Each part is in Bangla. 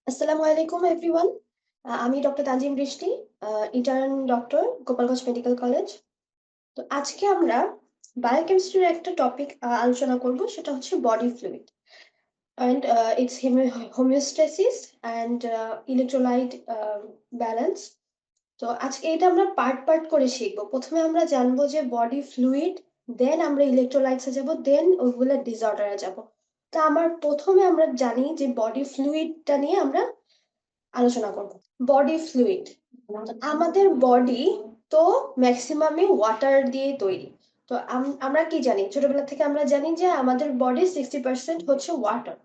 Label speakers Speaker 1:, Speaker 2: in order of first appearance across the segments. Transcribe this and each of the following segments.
Speaker 1: আসসালামু আলাইকুম এভরিওয়ান। আমি ডক্টর তানজিম বৃষ্টি, intern doctor, Gopalganj medical college. তো আজকে আমরা বায়োকেমিস্ট্রির একটা টপিক আলোচনা করব, সেটা হচ্ছে body fluid and it's homeostasis and electrolyte balance. তো আজকে এটা আমরা পার্ট পার্ট করে শিখবো। প্রথমে আমরা জানবো যে বডি ফ্লুইড, দেন আমরা ইলেকট্রোলাইটসে যাব, দেন ওইগুলো ডিসঅর্ডারে যাব। তো প্রথমে আমরা জানি যে বডি ফ্লুইডটা নিয়ে আমরা আলোচনা করব। বডি ফ্লুইড, আমাদের বডি তো ম্যাক্সিমামই ওয়াটার দিয়ে তৈরি। তো আমরা কি জানি, ছোটবেলা থেকে আমরা জানি যে আমাদের বডি 60% হচ্ছে ওয়াটার।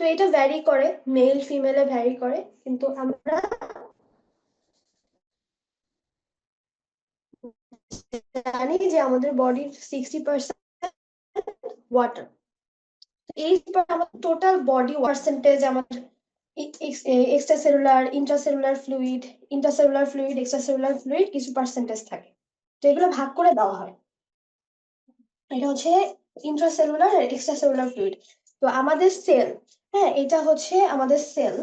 Speaker 1: তো এটা ভ্যারি করে, মেল ফিমেলে ভ্যারি করে, কিন্তু আমরা জানি যে আমাদের বডির 60% ওয়াটার। এই আমাদের টোটাল বডি পার্সেন্টেজ, আমাদের extracellular, intracellular fluid, extracellular fluid কিছু পার্সেন্টেজ থাকে। তো এগুলো ভাগ করে দেওয়া হয়। এটা হচ্ছে ইন্ট্রাসেলুলার আর এক্সট্রাসেলুলার ফ্লুইড। তো আমাদের সেল, হ্যাঁ, এটা হচ্ছে আমাদের সেল।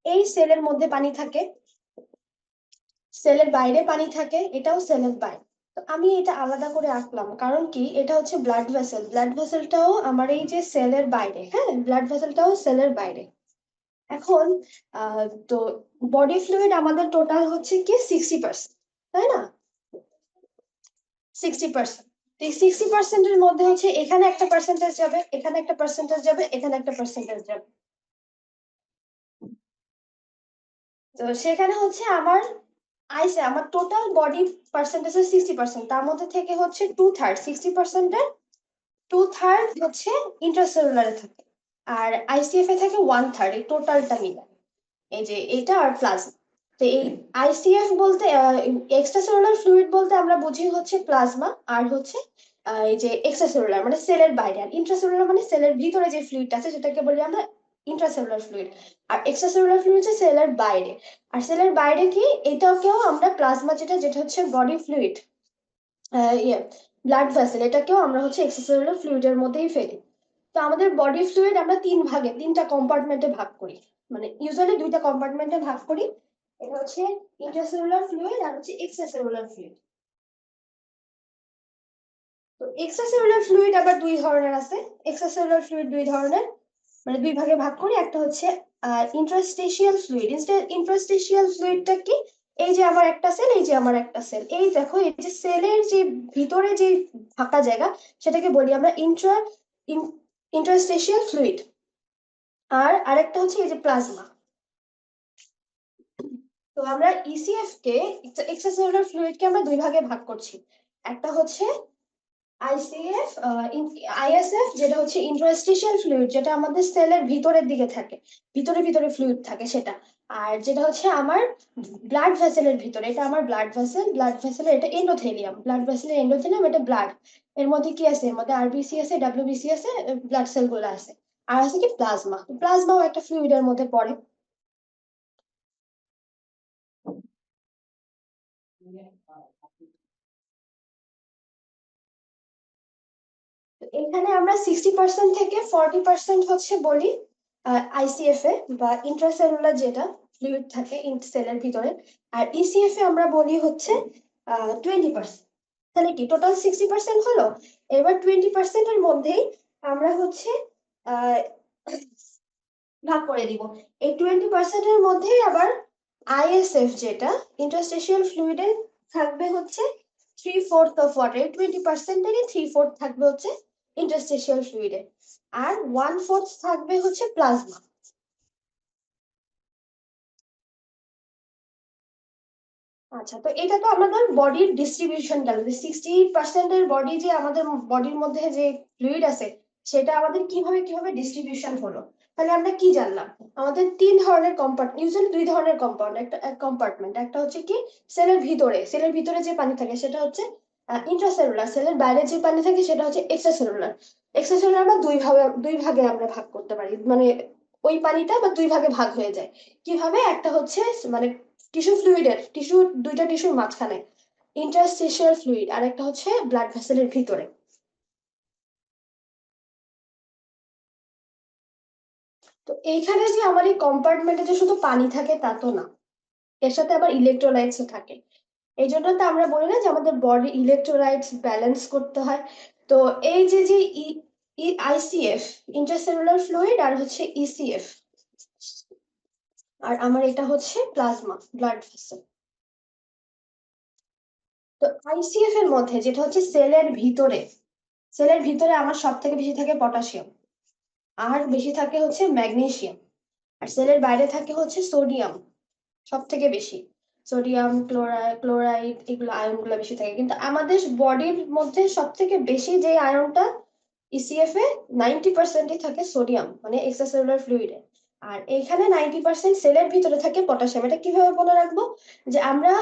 Speaker 1: এই সেলের মধ্যে পানি থাকে, সেলের বাইরে পানি থাকে, এটাও সেলের বাইরে। তো আমি এটা আলাদা করে আঁকলাম, কারণ কি, এটা হচ্ছে ব্লাড ভেসেল। ব্লাড ভেসেলটাও আমার এই যে সেলের বাইরে, হ্যাঁ, ব্লাড ভেসেলটাও সেলের বাইরে। এখন তো বডি ফ্লুইড আমাদের টোটাল হচ্ছে কি 60%, তাই না? 60%। এই 60%-এর মধ্যে হচ্ছে এখানে একটা পার্সেন্টেজ যাবে, এখানে একটা পার্সেন্টেজ যাবে, এখানে একটা পার্সেন্টেজ যাবে। তো সেখানে হচ্ছে আমার টোটাল বডি পার্সেন্টেজ 60%, তার মধ্যে থেকে হচ্ছে 2/3, 60%-এর 2/3 হচ্ছে ইন্ট্রাসেলুলারে থাকে, আর আইসিএফ এ থাকে 1/3। এই টোটালটা মিলে এই যে এটা আর প্লাজমা। তো এই আইসিএফ বলতে, এক্সট্রাসেলুলার ফ্লুইড বলতে আমরা বুঝি হচ্ছে প্লাজমা, আর হচ্ছে এই যে এক্সট্রাসেলুলার মানে সেলের বাইরে, আর ইন্ট্রাসেলুলার মানে সেলের ভিতরে যে ফ্লুইড আছে সেটাকে বলি আমরা ইন্ট্রাসেলুলার ফ্লুইড। আর এক্সট্রাসেলুলার ফ্লুইড হচ্ছে সেলের বাইরে। আর সেলের বাইরে কি, এটাকেও আমরা প্লাজমা, যেটা হচ্ছে বডি ফ্লুইড, ইয়ে ব্লাড ভেসেল, এটাকেও আমরা হচ্ছে এক্সট্রাসেলুলার ফ্লুইডের মধ্যেই ফেলি। তো আমাদের বডি ফ্লুইড আমরা তিনটা কম্পার্টমেন্টে ভাগ করি, মানে ইউজুয়ালি দুইটা কম্পার্টমেন্টে ভাগ করি। এটা হচ্ছে ইন্ট্রাসেলুলার ফ্লুইড আর হচ্ছে এক্সট্রাসেলুলার ফ্লুইড। তো এক্সট্রাসেলুলার ফ্লুইড আবার দুই ধরনের আছে। এক্সট্রাসেলুলার ফ্লুইড দুই ধরনের, মানে দুই ভাগে ভাগ করি। একটা হচ্ছে ইন্টারস্টিশিয়াল ফ্লুইড। ইন্টারস্টিশিয়াল ফ্লুইডটা কি, এই যে আমার একটা সেল, এই যে আমার একটা সেল, এই দেখো, এই যে সেলের যে ভিতরে যে ফাঁকা জায়গা, সেটাকে বলি আমরা ইন্টারস্টিশিয়াল ফ্লুইড। আর আরেকটা হচ্ছে এই যে প্লাজমা। তো আমরা ইসিএফ কে, এক্সট্রাসেলুলার ফ্লুইড কে আমরা দুই ভাগে ভাগ করছি। একটা হচ্ছে আইসিএফ, আইএসএফ, যেটা হচ্ছে ইন্টারস্টিশিয়াল ফ্লুইড, যেটা আমাদের সেলের ভিতরের দিকে থাকে, ভিতরে ভিতরে ফ্লুইড থাকে সেটা। আর যেটা হচ্ছে আমার ব্লাড ভেসেলের ভিতরে, এটা আমার ব্লাড ভেসেল, এটা এন্ডোথেলিয়াম, ব্লাড ভেসেলের এন্ডোথেলিয়াম, এটা ব্লাড। এর মধ্যে কি আছে, এর মধ্যে আরবিসি আছে, ডাব্লিউবিসি আছে, ব্লাড সেল গুলো আছে। আর আছে কি প্লাজমা, প্লাজমাও একটা ফ্লুইডের মধ্যে পড়ে। এখানে আমরা 60% থেকে 40% হচ্ছে বলি আইসিএফ এ, বা ইন্ট্রাসেলুলার যেটা ফ্লুইড থাকে সেলের ভিতরে। আর ইসিএফ এ আমরা বলি হচ্ছে 20%। তাহলে কি টোটাল 60% হলো। এবার 20% এর মধ্যেই আমরা হচ্ছে আহ ভাগ করে দিব। এই 20% এর মধ্যেই আবার আইএসএফ, যেটা ইন্টারস্টিশিয়াল ফ্লুইডে, থাকবে হচ্ছে 3/4 অফ ওয়াটার। 20%-এরই 3/4 থাকবে হচ্ছে ইন্টারস্টিশিয়াল ফ্লুইডে, আর 1/4 থাকবে হচ্ছে প্লাজমা। আচ্ছা, তো এটা তো আমাদের বডির ডিস্ট্রিবিউশন গেল, যে 60%-এর বডি, যে আমাদের বডির মধ্যে যে ফ্লুইড আছে, সেটা আমাদের কিভাবে কিভাবে ডিস্ট্রিবিউশন হলো। তাহলে আমরা কি জানলাম, আমাদের তিন ধরনের কম্পার্টমেন্ট, ইউজুয়ালি দুই ধরনের কম্পাউন্ড, একটা কম্পার্টমেন্ট, একটা হচ্ছে কি সেলের ভিতরে যে পানি থাকে সেটা হচ্ছে ইন্ট্রাসেলুলার, সেলের বাইরে যে পানি থাকে সেটা হচ্ছে এক্সট্রাসেলুলার। এক্সট্রাসেলুলার আমরা দুই ভাগে আমরা ভাগ করতে পারি, মানে ওই পানিটা বা দুই ভাগে ভাগ হয়ে যায়। কিভাবে, একটা হচ্ছে মানে দুইটা টিস্যুর মাঝখানে ইন্টারস্টিশিয়াল ফ্লুইড, আর একটা হচ্ছে ব্লাড ভেসেলের ভিতরে। তো এইখানে যে আমার এই কম্পার্টমেন্টে যে শুধু পানি থাকে তা তো না, এর সাথে আবার ইলেকট্রোলাইটসও থাকে। এই জন্য তো আমরা বলি না যে আমাদের বডি ইলেকট্রোলাইটস ব্যালেন্স করতে হয়। তো এই যে যে আইসিএফ ইন্টারসেলুলার ফ্লুইড আর হচ্ছে ইসিএফ, আর আমার এটা হচ্ছে প্লাজমা ব্লাড ভেসেল। তো আইসিএফ এর মধ্যে যেটা হচ্ছে সেলের ভিতরে আমার সব থেকে বেশি থাকে পটাশিয়াম, আর বেশি থাকে হচ্ছে ম্যাগনেসিয়াম, আর সেলের বাইরে থাকে হচ্ছে সোডিয়াম সব থেকে বেশি। সোডিয়াম ক্লোরাইড এগুলো আয়ন গুলো বেশি থাকে, কিন্তু আমাদের বডির মধ্যে সব থেকে বেশি যে আয়নটা ইসিএফ এ 90% থাকে সোডিয়াম, মানে এক্সট্রাসেলুলার ফ্লুইডে। আর এখানে 90% সেলের ভিতরে থাকে পটাশিয়াম। এটা কিভাবে মনে রাখবো? যে আমরা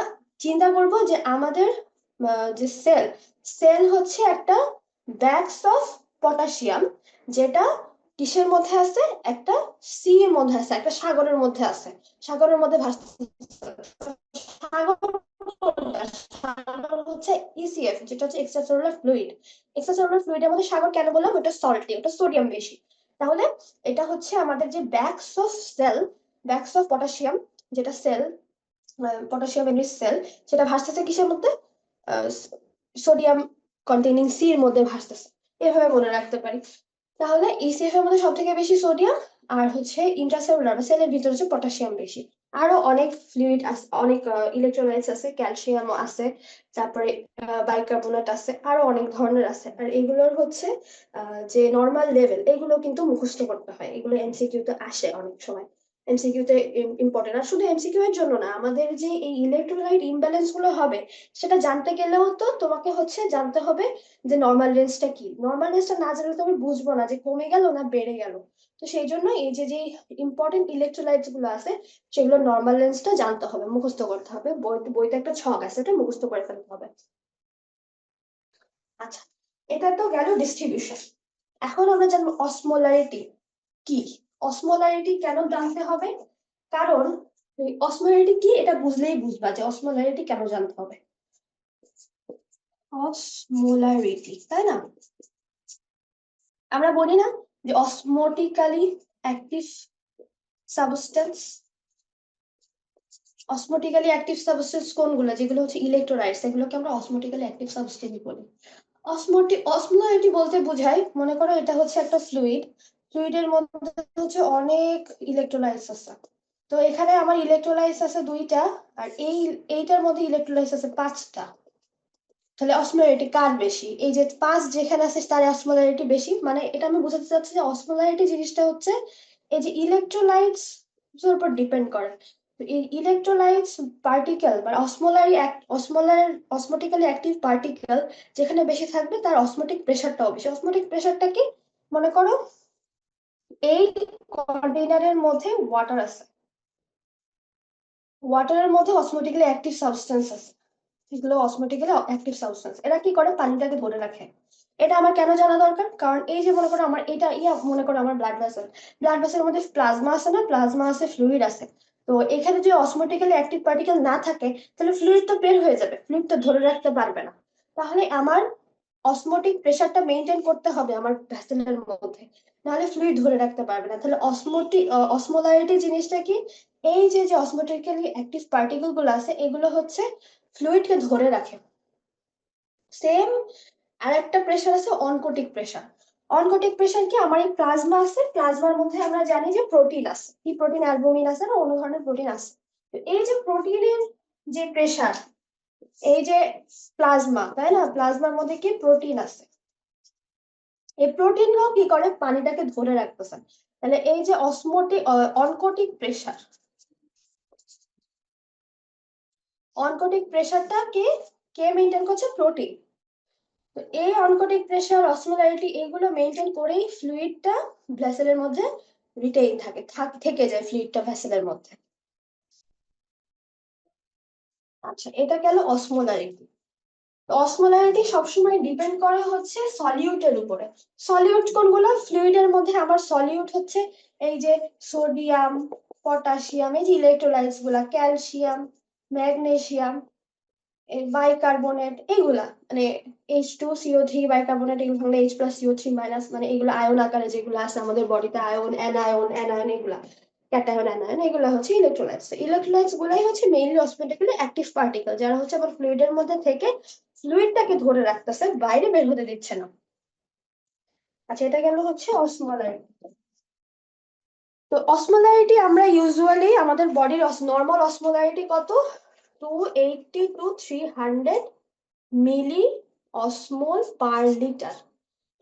Speaker 1: চিন্তা করব যে আমাদের যে সেল হচ্ছে একটা ব্যাগস অফ পটাশিয়াম, যেটা কিসের মধ্যে আছে? একটা সি এর মধ্যে আছে, একটা সাগরের মধ্যে আছে, সাগরের মধ্যে ভাসতেছে। সাগর কোনটা? সাগর হচ্ছে ইসিএফ, যেটা হচ্ছে এক্সট্রাসেলুলার ফ্লুইড। এক্সট্রাসেলুলার ফ্লুইডের মধ্যে সাগর কেন বললাম? ওটা সল্টি, ওটা সোডিয়াম বেশি। তাহলে এটা হচ্ছে আমাদের যে ব্যাগস অফ পটাশিয়াম, যেটা সেল পটাশিয়াম এর সেল, সেটা ভাসতেছে কিসের মধ্যে? সোডিয়াম কন্টেইনিং সি এর মধ্যে ভাসতেছে। এভাবে মনে রাখতে পারি। তাহলে ইসিএফ এর মধ্যে সব থেকে বেশি সোডিয়াম, আর হচ্ছে ইন্ট্রাসেলুলার বা সেলের ভিতরে হচ্ছে পটাশিয়াম বেশি। আরো অনেক ফ্লুইড আছে, অনেক ইলেকট্রোলাইটস আছে, ক্যালসিয়াম আছে, তারপরে বাইকার্বনেট আছে, আরো অনেক ধরনের আছে। আর এগুলোর হচ্ছে যে নর্মাল লেভেল, এগুলো কিন্তু মুখস্থ করতে হয়, এগুলো এমসিকিউ তে আসে অনেক সময়। এমসিকিউ তে ইম্পর্টেন্ট। আর শুধু এমসিকিউ এর জন্য না, আমাদের যে এই ইলেকট্রোলাইট ইমব্যালেন্স গুলো হবে, সেটা জানতে গেলেও তো তোমাকে হচ্ছে জানতে হবে যে নর্মাল রেঞ্জটা কি। নর্মাল রেঞ্জটা না জানলে তো আমি বুঝবো না যে কমে গেল না বেড়ে গেল। তো সেই জন্য এই যে যে ইম্পর্টেন্ট ইলেকট্রোলাইটস গুলো আছে, সেগুলো নর্মাল রেঞ্জটা জানতে হবে, মুখস্থ করতে হবে। বইতে একটা ছক আছে, এটা মুখস্থ করে ফেলতে হবে। আচ্ছা, এটা তো গেল ডিস্ট্রিবিউশন। এখন আমরা জানবো অসমোলারিটি কি। অসমোলারিটি কেন জানতে হবে? কারণ অসমোলারিটি কি এটা বুঝলেই বুঝবা যে অসমোলারিটি কেন জানতে হবে। অসমোলারিটি, তাই না? আমরা বলি না যে অসমোটিক্যালি অ্যাক্টিভ সাবস্টেন্স। অসমোটিক্যালি অ্যাক্টিভ সাবস্টেন্স কোনগুলো? যেগুলো হচ্ছে ইলেকট্রোলাইটস, এগুলোকে আমরা অসমোটিক্যালি অ্যাক্টিভ সাবস্টেন্স বলি। অসমোলারিটি বলতে বোঝায়, মনে করো এটা হচ্ছে একটা ফ্লুইডের মধ্যে হচ্ছে অনেক ইলেকট্রোলাইটস আছে। তো এখানে আমার ইলেকট্রোলাইটস আছে 2টা, আর এইটার মধ্যে ইলেকট্রোলাইটস আছে 5টা। তাহলে অসমোলারিটি কার বেশি? এই যে 5 যেখানে আছে তার অসমোলারিটি বেশি। মানে এটা আমি বোঝাতে চাচ্ছি যে অসমোলারিটি জিনিসটা হচ্ছে এই যে ইলেকট্রোলাইটস এর উপর ডিপেন্ড করে। এই ইলেকট্রোলাইটস পার্টিকেল বা অসমোটিক্যালি অ্যাক্টিভ পার্টিকেল যেখানে বেশি থাকবে, তার অসমোটিক প্রেসারটাও বেশি। অসমোটিক প্রেসারটা কি? মনে করো এই কন্টেইনারের মধ্যে ওয়াটার আছে, ওয়াটারের মধ্যে অসমোটিক্যালি অ্যাক্টিভ সাবস্টেন্স আছে, এগুলো অসমোটিক্যালি অ্যাক্টিভ সাবস্টেন্স। এরা কি করে? পানিটাকে ধরে রাখে। এটা আমার কেন জানা দরকার? কারণ এই যে মনে করো আমার এটা মনে করো আমার ব্লাড ভেসেলের মধ্যে প্লাজমা আছে না, প্লাজমা আছে, ফ্লুইড আছে। তো এখানে যদি অসমোটিক্যালি অ্যাক্টিভ পার্টিকেল না থাকে, তাহলে ফ্লুইড তো বের হয়ে যাবে, ফ্লুইড তো ধরে রাখতে পারবে না। তাহলে আমার অসমোটিক প্রেসারটা মেনটেন করতে হবে আমার ভেসেলের মধ্যে, নাহলে ফ্লুইড ধরে রাখতে পারবে না। তাহলে অসমোলারিটি জিনিসটা কি? এই যে যে অসমোটিক্যালি অ্যাক্টিভ পার্টিকেল গুলো আছে, এগুলো হচ্ছে ফ্লুইডকে ধরে রাখে। সেম আরেকটা প্রেসার আছে অনকোটিক প্রেসার। অনকোটিক প্রেসার কি? আমার এই প্লাজমা আছে, প্লাজমার মধ্যে আমরা জানি যে প্রোটিন আছে, কি প্রোটিন? অ্যালবুমিন আছে না, অন্য ধরনের প্রোটিন আছে। তো এই যে প্রোটিনের যে প্রেসার, এই যে প্লাজমা, তাই না? প্লাজমার মধ্যে কি প্রোটিন আছে, এই প্রোটিনগুলো কি করে? পানিটাকে ধরে রাখতেছে। তাহলে এই যে অনকোটিক প্রেসার, অনকোটিক প্রেসারটা কে কে মেনটেন করছে? প্রোটিন। তো এই অনকোটিক প্রেসার, অসমোলারিটি, এগুলো মেনটেন করেই ফ্লুইডটা ভেসেলের মধ্যে রিটেইন থেকে যায় ফ্লুইডটা ভেসেলের মধ্যে। আচ্ছা, এটা গেল অসমোলারিটি। অসমোলারিটি সবসময় ডিপেন্ড করে হচ্ছে সলিউটের উপরে। সলিউট কোনগুলো? ফ্লুইডের মধ্যে আমার সলিউট হচ্ছে এই যে সোডিয়াম, পটাশিয়াম, এই যে ইলেকট্রোলাইটস গুলা, ক্যালসিয়াম, ম্যাগনেসিয়াম, বাইকার্বনেট এগুলা মানে H2CO3 বাইকার্বনেট এগুলো হলো H+CO3 মাইনাস মানে এগুলো আয়ন আকারে যেগুলো আছে আমাদের বডিতে আয়ন অ্যানায়ন এগুলা ক্যাটায়ন অ্যানায়ন এগুলো হচ্ছে ইলেকট্রোলাইটস ইলেকট্রোলাইটস গুলাই হচ্ছে মেইনলি অসমেটিক্যালি অ্যাক্টিভ পার্টিকেল যারা হচ্ছে আমার ফ্লুইডের মধ্যে থেকে ফ্লুইডটাকে ধরে রাখতেছে বাইরে বের হতে দিচ্ছে না আচ্ছা এটা গেল হচ্ছে অসমোলারিটি তো অসমোলারিটি আমরা ইউজুয়ালি আমাদের বডির নর্মাল অসমোলারিটি কত 280 to 300 মিলি অসমোল পার লিটার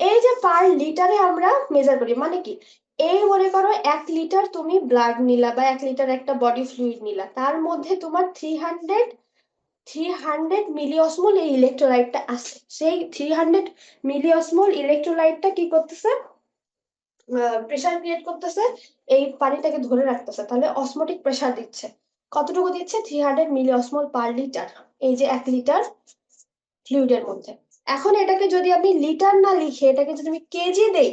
Speaker 1: এই যে পার লিটারে আমরা মেজার করি মানে কি এই মনে করো 1 লিটার তুমি ব্লাড নিলা বা 1 লিটার একটা বডি ফ্লুইড নিলা তার মধ্যে তোমার 300 মিলি অসমোল এই ইলেকট্রোলাইটটা আছে সেই 300 মিলি অসমোল ইলেকট্রোলাইটটা কি করতেছে প্রেসার ক্রিয়েট করতেছে এই পানিটাকে ধরে রাখতেছে তাহলে অসমোটিক প্রেসার দিচ্ছে কতটুকু দিচ্ছে 300 মিলি অসমোল পার লিটার এই যে 1 লিটার ফ্লুইডের মধ্যে এখন এটাকে যদি আমি লিটার না লিখে এটাকে যদি আমি কেজি দেই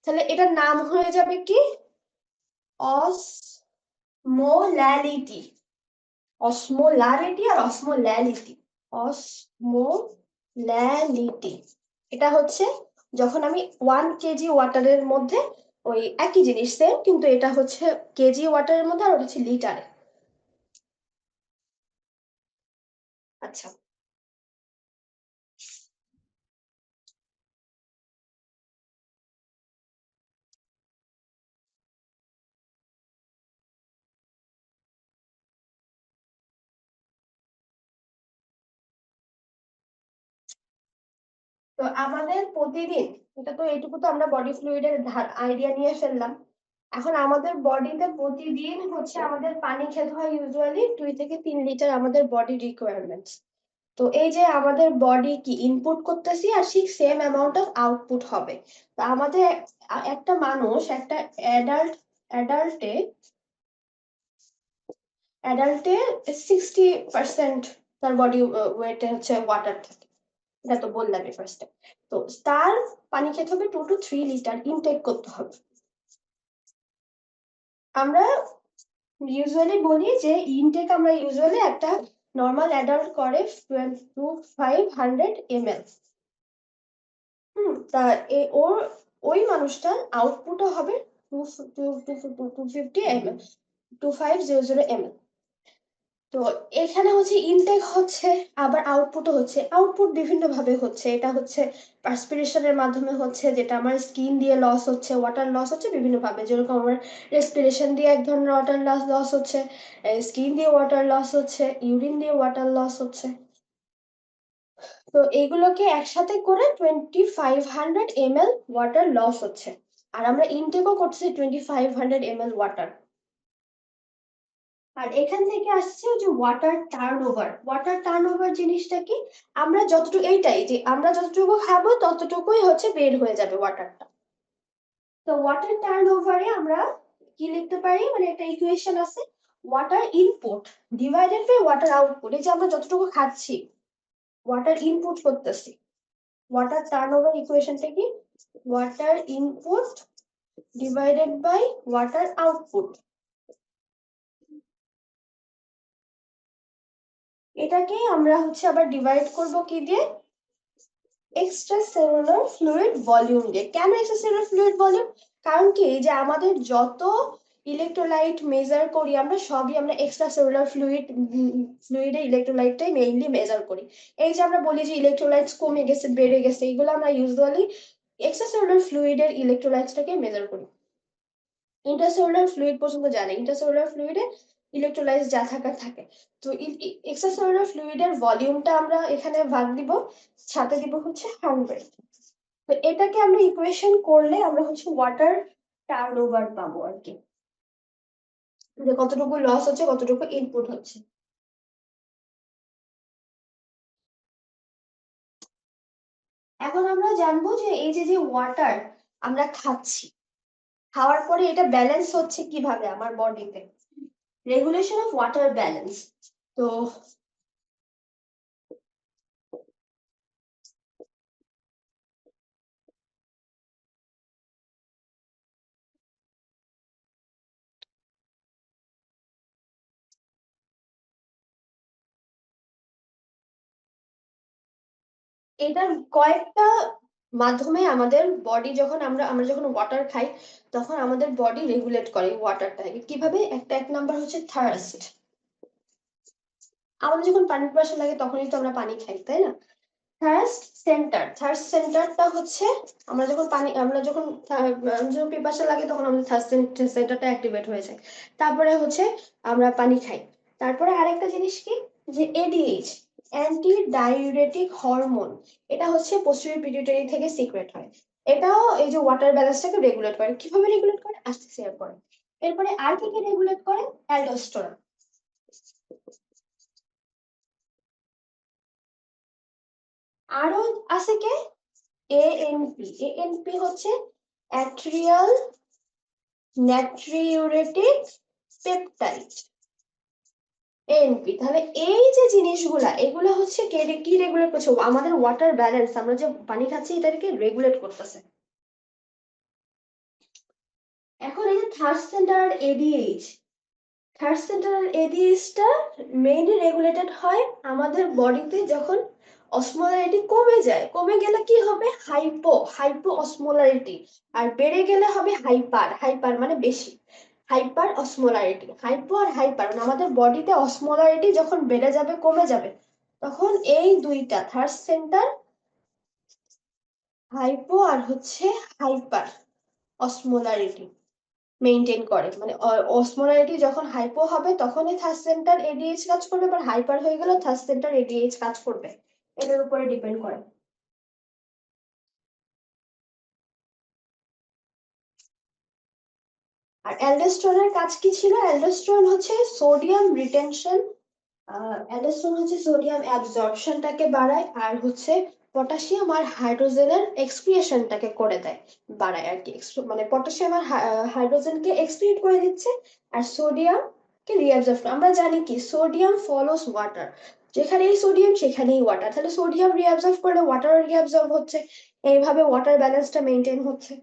Speaker 1: তাহলে এটার নাম হয়ে যাবে কি অসমোলারিটি অসমোলারিটি আর অসমোল্যালিটি অসমোল্যালিটি এটা হচ্ছে যখন আমি 1 কেজি ওয়াটারের মধ্যে ওই একই জিনিস সেম কিন্তু এটা হচ্ছে কেজি ওয়াটারের মধ্যে আর ওটা হচ্ছে লিটারে আচ্ছা তো আমাদের প্রতিদিন এটা তো এইটুকু তো আমরা বডি ফ্লুইডের আইডিয়া নিয়ে ফেললাম এখন আমাদের বডিতে প্রতিদিন হচ্ছে আমাদের পানি খেতে হয় ইউজুয়ালি 2 থেকে 3 লিটার আমাদের বডি রিকোয়ারমেন্টস তো এই যে আমাদের বডি কি ইনপুট করতেছি আর ঠিক সেম অ্যামাউন্ট অফ আউটপুট হবে তো আমাদের একটা মানুষ একটা অ্যাডাল্টে অ্যাডাল্টে 60% তার বডি ওয়েটে হচ্ছে ওয়াটার থাকে এটা তো বললামই ফার্স্টে তো তার পানি খেতে হবে 2 to 3 লিটার ইনটেক করতে হবে আমরা ইউজুয়ালি বলি যে ইনটেক আমরা ইউজুয়ালি একটা নর্মাল অ্যাডাল্ট করে 500 ml তা ওর ওই মানুষটার আউটপুটও হবে 250 ml 2500 ml তো এখানে হচ্ছে ইনটেক হচ্ছে আবার আউটপুটও হচ্ছে আউটপুট বিভিন্ন ভাবে হচ্ছে এটা হচ্ছে পার্সপিরেশনের মাধ্যমে হচ্ছে যেটা আমার স্কিন দিয়ে লস হচ্ছে ওয়াটার লস হচ্ছে বিভিন্ন ভাবে যেরকম আমার রেসপিরেশন দিয়ে এক ধরনের ওয়াটার লস হচ্ছে স্কিন দিয়ে ওয়াটার লস হচ্ছে ইউরিন দিয়ে ওয়াটার লস হচ্ছে তো এইগুলোকে একসাথে করে 2500 ml ওয়াটার লস হচ্ছে আর আমরা ইনটেকও করছি 2500 ml ওয়াটার আর এখান থেকে আসছে যে ওয়াটার টার্নওভার জিনিসটা কি আমরা যতটুকু এইটাই যে আমরা যতটুকু খাবো ততটুকুই হচ্ছে বের হয়ে যাবে ওয়াটারটা তো ওয়াটার টার্নওভারে আমরা কি লিখতে পারি মানে একটা ইকুয়েশন আছে water input divided by water output এই যে আমরা যতটুকু খাচ্ছি ওয়াটার ইনপুট করতেছি ওয়াটার টার্নওভার ইকুয়েশনটা কি water input divided by water output এটাকে আমরা হচ্ছে আবার ডিভাইড করব কি দিয়ে এক্সট্রা সেলুলার ফ্লুইড ভলিউম দিয়ে কেন এক্সট্রা সেলুলার ফ্লুইড ভলিউম কারণ কি যে আমাদের যত ইলেকট্রোলাইট মেজার করি আমরা সবই আমরা এক্সট্রা সেলুলার ফ্লুইডে ইলেকট্রোলাইটটাই মেইনলি মেজার করি এই যে আমরা বলি যে ইলেকট্রোলাইটস কমে গেছে বেড়ে গেছে এগুলো আমরা ইউজুয়ালি এক্সট্রা সেলুলার ফ্লুইডের ইলেকট্রোলাইটসটাকে মেজার করি ইন্টারসেলুলার ফ্লুইড পর্যন্ত জানি ইন্টারসেলুলার ফ্লুইডে ইলেকট্রোলাইট যা থাকার থাকে তো এক্সট্রাসেলুলার ফ্লুইডের ভলিউমটা আমরা এখানে ভাগ দিব সাথে দিব হচ্ছে 100 তো এটাকে আমরা ইকুয়েশন করলে আমরা হচ্ছে ওয়াটার টার্নওভার পাবো আর কি যে কতটুকু লস হচ্ছে কতটুকু ইনপুট হচ্ছে এখন আমরা জানবো যে এই যে যে ওয়াটার আমরা খাচ্ছি খাওয়ার পরে এটা ব্যালেন্স হচ্ছে কিভাবে আমার বডিতে রেগুলেশন অফ ওয়াটার ব্যালেন্স তো এটার কয়েকটা মাধ্যমে আমাদের বডি যখন আমরা যখন ওয়াটার খাই তখন আমাদের বডি রেগুলেট করে ওয়াটারটাকে কিভাবে। এক নাম্বার হচ্ছে থার্স্ট। আমাদের যখন পানি পিপাসা লাগে তখনই তো আমরা পানি খাই, তাই না? থার্স্ট সেন্টারটা হচ্ছে আমরা যখন পিপাসা লাগে তখন আমাদের থার্স্ট সেন্টারটা অ্যাক্টিভেট হয়ে যায়, তারপরে হচ্ছে আমরা পানি খাই। তারপরে আরেকটা জিনিস কি, যে এডিএইচ, অ্যান্টি ডাইউরেটিক হরমোন, এটা হচ্ছে পোস্টেরিয়র পিটুইটারি থেকে সিক্রেট হয়। এটাও এই যে ওয়াটার ব্যালেন্সটাকে রেগুলেট করে। কিভাবে রেগুলেট করে আস্তে শেয়ার করে। এরপরে আর কি রেগুলেট করে, অ্যালডোস্টেরন। আরো আছে কে, এএনপি। এএনপি হচ্ছে অ্যাট্রিয়াল নাট্রিউরেটিক পেপটাইড, এএনপি। তাহলে এই যে জিনিসগুলা, এগুলো হচ্ছে কি রেগুলেট করছে, আমাদের ওয়াটার ব্যালেন্স, আমরা যে পানি খাচ্ছি এটাকে রেগুলেট করতেছে। এখন এই যে third centre ADH, third centre এডিএইচটা মেইনলি রেগুলেটেড হয় আমাদের বডিতে যখন অসমোলারিটি কমে যায়। কমে গেলে কি হবে, হাইপো অসমোলারিটি। আর বেড়ে গেলে হবে হাইপার। হাইপার মানে বেশি। হাইপার অসমোলারিটি, হাইপো আর হাইপার, মানে আমাদের বডিতে অসমোলারিটি যখন বেড়ে যাবে কমে যাবে তখন এই দুইটা থার্ড সেন্টার, হাইপো আর হচ্ছে হাইপার অসমোলারিটি মেইনটেইন করে। মানে অসমোলারিটি যখন হাইপো হবে তখনই থার্ড সেন্টার এডিএইচ কাজ করবে, আবার হাইপার হয়ে গেলে থার্ড সেন্টার এডিএইচ কাজ করবে। এটার উপরে ডিপেন্ড করে। আর অ্যালডোস্টেরনের কাজ কি ছিল, অ্যালডোস্টেরন হচ্ছে সোডিয়াম রিটেনশন, অ্যালডোস্টেরন হচ্ছে সোডিয়াম অ্যাবজর্পশনটাকে বাড়ায়, আর হচ্ছে পটাশিয়াম আর হাইড্রোজেনের এক্সক্রিয়েশনটাকে করে দেয়, বাড়ায় আর কি। মানে পটাশিয়াম আর হাইড্রোজেনকে এক্সক্রিয়েট করে দিচ্ছে, আর সোডিয়ামকে রিঅ্যাবজর্ব করে। আমরা জানি কি সোডিয়াম ফলোস ওয়াটার, যেখানেই সোডিয়াম সেখানেই ওয়াটার, তাহলে সোডিয়াম রিঅ্যাবজর্ব করলে ওয়াটার রিঅ্যাবজর্ব হচ্ছে, এইভাবে ওয়াটার ব্যালেন্সটা মেনটেন হচ্ছে।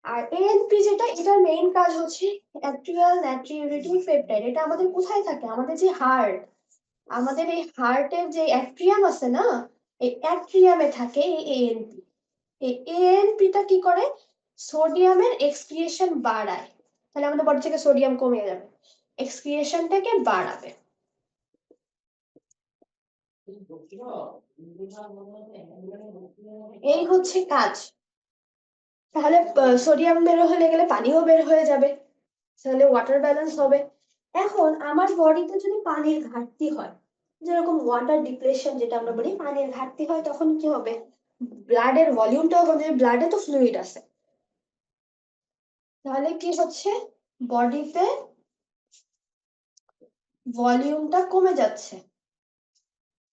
Speaker 1: আর এএনপি যেটা, এটার মেইন কাজ হচ্ছে অ্যাট্রিয়াল নাট্রিউরেটিক পেপটাইড। এটা আমাদের কোথায় থাকে, আমাদের যে হার্ট, আমাদের এই হার্টের যে অ্যাট্রিয়াম আছে না, এই অ্যাট্রিয়ামে থাকে এই এএনপি। এই এএনপিটা কি করে, সোডিয়ামের এক্সক্রিয়েশন বাড়ায়। তাহলে আমাদের বডি থেকে সোডিয়াম কমে যাবে, এক্সক্রিয়েশনটাকে বাড়াবে। এই হচ্ছে কাজ। তাহলে সোডিয়াম বের হয়ে গেলে পানিও বের হয়ে যাবে, তাহলে ওয়াটার ব্যালেন্স হবে। এখন আমার বডিতে যদি পানির ঘাটতি হয়, যেরকম ওয়াটার ডিপ্লেশন যেটা আমরা বলি, পানির ঘাটতি হয়, তখন কি হবে, ব্লাডের ভলিউমটাও কমে, ব্লাডে তো ফ্লুইড আছে, তাহলে কি হচ্ছে, বডিতে ভলিউমটা কমে যাচ্ছে,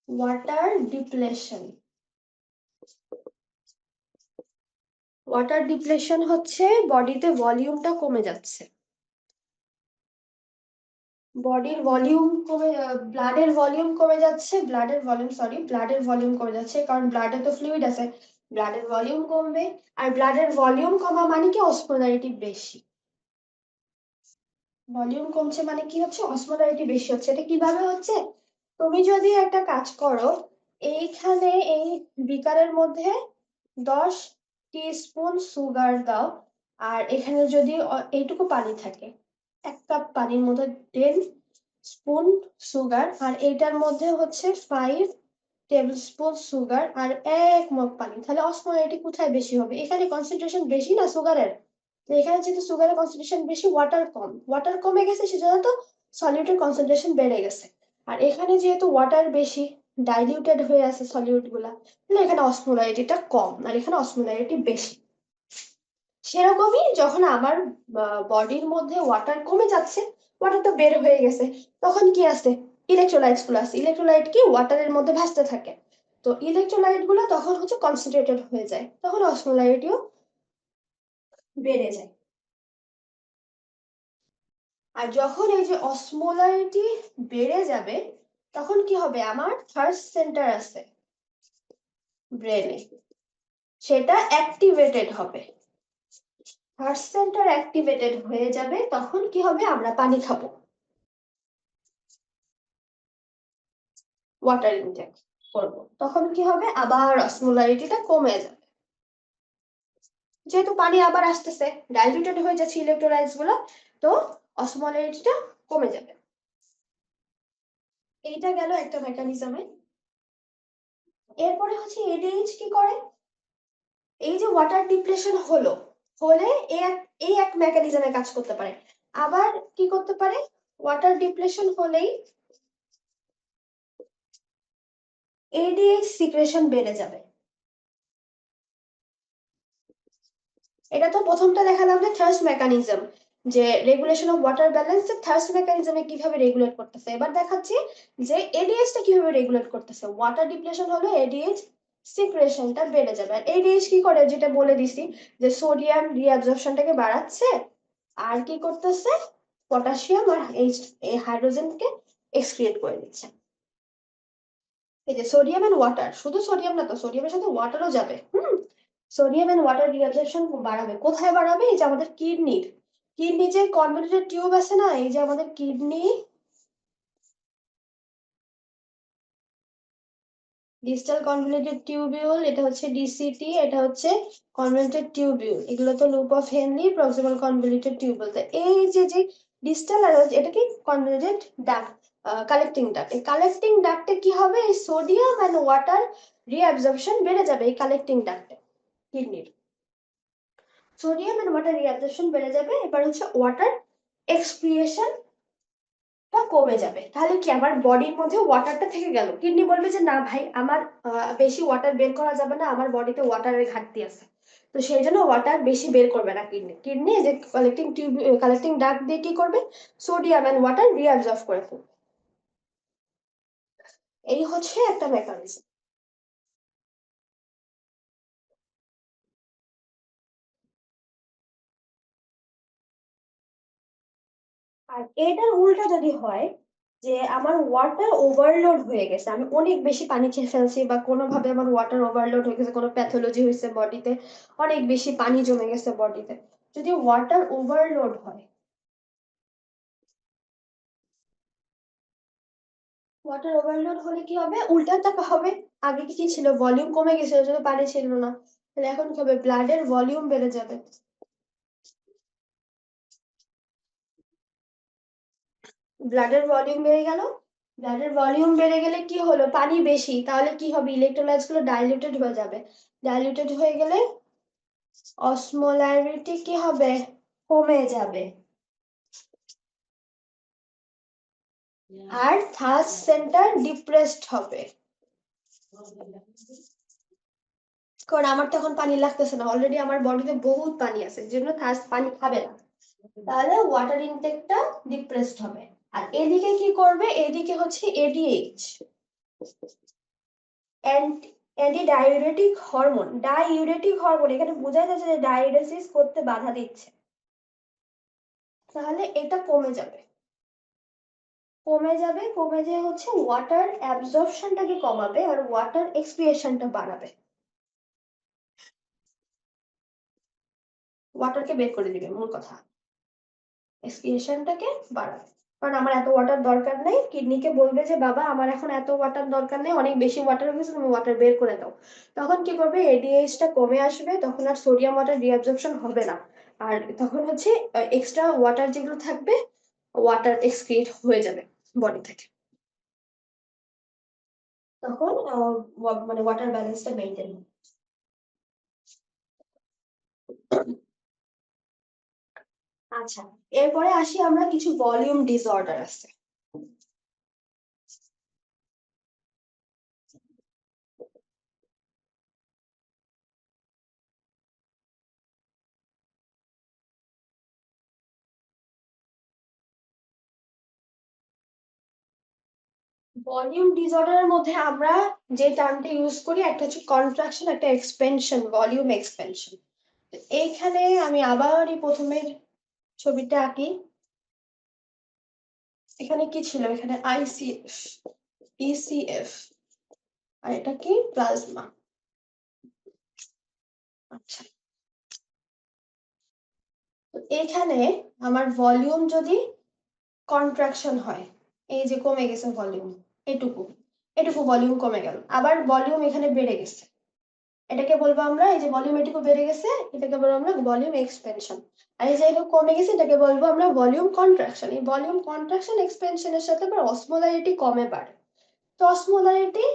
Speaker 1: ওয়াটার ডিপ্লেশন। ওয়াটার ডিপ্লেশন হচ্ছে বডিতে ভলিউমটা কমে যাচ্ছে, বডির ভলিউম কমে, ব্লাডের ভলিউম কমে যাচ্ছে, ব্লাডের ভলিউম কমে যাচ্ছে, কারণ ব্লাডে তো ফ্লুইড আছে, ব্লাডের ভলিউম কমবে। আর ব্লাডের ভলিউম কমা মানে কি, অসমোলারিটি বেশি। ভলিউম কমছে মানে কি হচ্ছে, অসমোলারিটি বেশি হচ্ছে। এটা কিভাবে হচ্ছে, তুমি যদি একটা কাজ করো, এইখানে এই বিকারের মধ্যে 10 টিস্পুন সুগার দাও, আর এখানে যদি এইটুকু পানি থাকে, 1 কাপ পানির মধ্যে 10 স্পুন সুগার, আর এইটার মধ্যে হচ্ছে 5 টেবিল স্পুন সুগার আর 1 মগ পানি, তাহলে অসমোলারিটি কোথায় বেশি হবে, এখানে কনসেন্ট্রেশন বেশি না সুগারের। তো এখানে যেহেতু সুগারের কনসেন্ট্রেশন বেশি, ওয়াটার কম, ওয়াটার কমে গেছে, সেজন্য তো সলিউটের কনসেন্ট্রেশন বেড়ে গেছে। আর এখানে যেহেতু ওয়াটার বেশি, ডাইলিউটেড হয়ে আছে সলিউট গুলা, তাহলে এখানে অসমোলারিটিটা কম আর এখানে অসমোলারিটি বেশি। সেরকমই যখন আমার বডির মধ্যে ওয়াটার কমে যাচ্ছে, ওয়াটারটা বের হয়ে গেছে, তখন কি আছে, ইলেকট্রোলাইটস গুলো আছে। ইলেকট্রোলাইট কি ওয়াটারের মধ্যে ভাসতে থাকে, তো ইলেকট্রোলাইট গুলো তখন হচ্ছে কনসেন্ট্রেটেড হয়ে যায়, তখন অসমোলারিটিও বেড়ে যায়। আর যখন এই যে অসমোলারিটি বেড়ে যাবে, তখন কি হবে, আমার থার্স্ট সেন্টার আছে ব্রেনে, সেটা অ্যাক্টিভেটেড হবে। থার্স্ট সেন্টার অ্যাক্টিভেটেড হয়ে যাবে, তখন কি হবে, আমরা পানি খাবো, ওয়াটার ইনটেক। করব, তখন কি হবে, আবার অসমোলারিটিটা কমে যাবে। যেহেতু পানি আবার আসতেছে, ডাইলিউটেড হয়ে যাচ্ছে ইলেকট্রোলাইটস গুলো, তো অসমোলারিটিটা কমে যাবে। এইটা গেল একটা মেকানিজমে। এরপরে হচ্ছে এডিএইচ কি করে, এই যে ওয়াটার ডিপ্লেশন হলে এই এক মেকানিজমে কাজ করতে পারে। আবার কি করতে পারে, ওয়াটার ডিপ্লেশন হলেই এডিএইচ সিক্রেশন বেড়ে যাবে। এটা তো প্রথমটা দেখালাম যে থার্স্ট মেকানিজম, যে regulation of water balance thirst মেকানিজমে কিভাবে রেগুলেট করতেছে। এবার দেখাচ্ছি যে এডিএইচ টা কিভাবে রেগুলেট করতেছে। ওয়াটার ডিপ্লেশন হলে এডিএইচ সিক্রেশনটা বেড়ে যাবে। আর এডিএইচ কি করে, যেটা বলে দিছি, যে সোডিয়াম রিঅ্যাবজর্পশনটাকে বাড়াচ্ছে, আর কি করতেছে, পটাশিয়াম আর এই হাইড্রোজেনকে এক্সক্রিয়েট করে দিচ্ছে। এই যে সোডিয়াম এন্ড ওয়াটার, শুধু সোডিয়াম না তো, সোডিয়ামের সাথে ওয়াটারও যাবে। সোডিয়াম এন্ড ওয়াটার রিঅ্যাবজর্পশন বাড়াবে। কোথায় বাড়াবে, এই যে আমাদের কিডনি যে কনভলিউটেড টিউব আছে না, এই যে আমাদের কিডনি ডিস্টাল কনভলিউটেড টিউবিউল, এটা হচ্ছে ডিসিটি, এটা হচ্ছে কনভলিউটেড টিউবিউল, এগুলো তো loop of Henry, proximal convoluted tubule. তো এই যে ডিস্টাল আর এটা কি কনভলিউটেড ডাক্ট, কালেক্টিং ডাক্ট। এই কালেক্টিং ডাক্টে কি হবে, এই সোডিয়াম এন্ড ওয়াটার রিঅ্যাবজর্পশন বেড়ে যাবে এই কালেক্টিং ডাক্টে কিডনির। সোডিয়াম এন্ড ওয়াটার রিঅ্যাবজর্পশন বেড়ে যাবে। এবার হচ্ছে ওয়াটার এক্সক্রিয়েশন কমে যাবে। তাহলে কি আমার বডির মধ্যে ওয়াটারটা থেকে গেল, কিডনি বলবে যে না ভাই আমার বেশি ওয়াটার বের করা যাবে না, আমার বডিতে ওয়াটারের ঘাটতি আছে, তো সেই জন্য ওয়াটার বেশি বের করবে না কিডনি যে কালেক্টিং ডাক্ট দিয়ে কি করবে, সোডিয়াম এন্ড ওয়াটার রিঅ্যাবজর্ব করে ফেলবে। এই হচ্ছে একটা মেকানিজম। আর এটার উল্টা যদি হয়, যে আমার ওয়াটার ওভারলোড হয়ে গেছে, আমি অনেক বেশি পানি খেয়ে ফেলছি, বা কোনোভাবে আমার ওয়াটার ওভারলোড হয়ে গেছে, কোনো প্যাথোলজি হয়েছে বডিতে, অনেক বেশি পানি জমে গেছে বডিতে, যদি ওয়াটার ওভারলোড হয়, ওয়াটার ওভারলোড হলে কি হবে, উল্টাটা হবে। আগে কি ছিল, ভলিউম কমে গেছে, ওই জন্য পানি ছিল না, তাহলে এখন কি হবে, ব্লাডের ভলিউম বেড়ে যাবে। ব্লাডের ভলিউম বেড়ে গেল, ব্লাডের ভলিউম বেড়ে গেলে কি হলো, পানি বেশি, তাহলে কি হবে, ইলেকট্রোলাইটস গুলো ডাইলিউটেড হয়ে যাবে। ডাইলিউটেড হয়ে গেলে অসমোলারিটি কি হবে, কমে যাবে। আর থার্স্ট সেন্টার ডিপ্রেসড হবে, কারণ আমার তো এখন পানি লাগতেছে না, অলরেডি আমার বডিতে বহুত পানি আছে, যে জন্য থার্স্ট পানি খাবে না, তাহলে ওয়াটার ইনটেকটা ডিপ্রেসড হবে। আর এদিকে কি করবে, এদিকে হচ্ছে এডিএইচ, অ্যান্টি ডাইউরেটিক হরমোন, এখানে বোঝা যাচ্ছে যে ডাইউরেসিস করতে বাধা দিচ্ছে, তাহলে এটা কমে যাবে। কমে যেয়ে হচ্ছে ওয়াটার অ্যাবজর্পশনটাকে কমাবে আর ওয়াটার এক্সপিরেশনটা বাড়াবে, ওয়াটারকে বের করে দিবে, মূল কথা এক্সপিরেশনটাকে বাড়াবে। কারণ আমার এত ওয়াটার দরকার নেই, কিডনিকে বলবে যে বাবা আমার এখন এত ওয়াটার দরকার নেই, অনেক বেশি ওয়াটার হয়ে গেছে, তুমি ওয়াটার বের করে দাও। তখন কি করবে, এডিএইচটা কমে আসবে, তখন আর সোডিয়াম ওয়াটার রিঅ্যাবজর্পশন হবে না, আর তখন হচ্ছে এক্সট্রা ওয়াটার যেগুলো থাকবে, ওয়াটার এক্সক্রিয়েট হয়ে যাবে বডি থেকে, তখন মানে ওয়াটার ব্যালেন্সটা মেইনটেইন। আচ্ছা, এরপরে আসি আমরা কিছু ভলিউম ডিসঅর্ডার আছে। ভলিউম ডিসঅর্ডারের মধ্যে আমরা যে টার্মটা ইউজ করি, একটা হচ্ছে কন্ট্রাকশন, একটা এক্সপেনশন, ভলিউম এক্সপেনশন। এইখানে আমি আবারই প্রথমের ছবিটা আঁকি। এখানে কি ছিল, এখানে আইসিএফ, ইসিএফ, আর এটা কি, প্লাজমা। আচ্ছা, তো এখানে আমার ভলিউম যদি কন্ট্রাকশন হয়, এই যে কমে গেছে ভলিউম এটুকু, এটুকু ভলিউম কমে গেল, আবার ভলিউম এখানে বেড়ে গেছে, এটাকে বলবো আমরা, এই যে ভলিউম এটুকু বেড়ে গেছে এটাকে বলবো আমরা ভলিউম এক্সপেনশন। আর এই যে এটুকু কমে গেছে এটাকে বলবো আমরা ভলিউম কন্ট্রাকশন। এই ভলিউম কন্ট্রাকশন এক্সপেনশনের সাথে আবার অসমোলারিটি কমে বাড়ে। তো অসমোলারিটি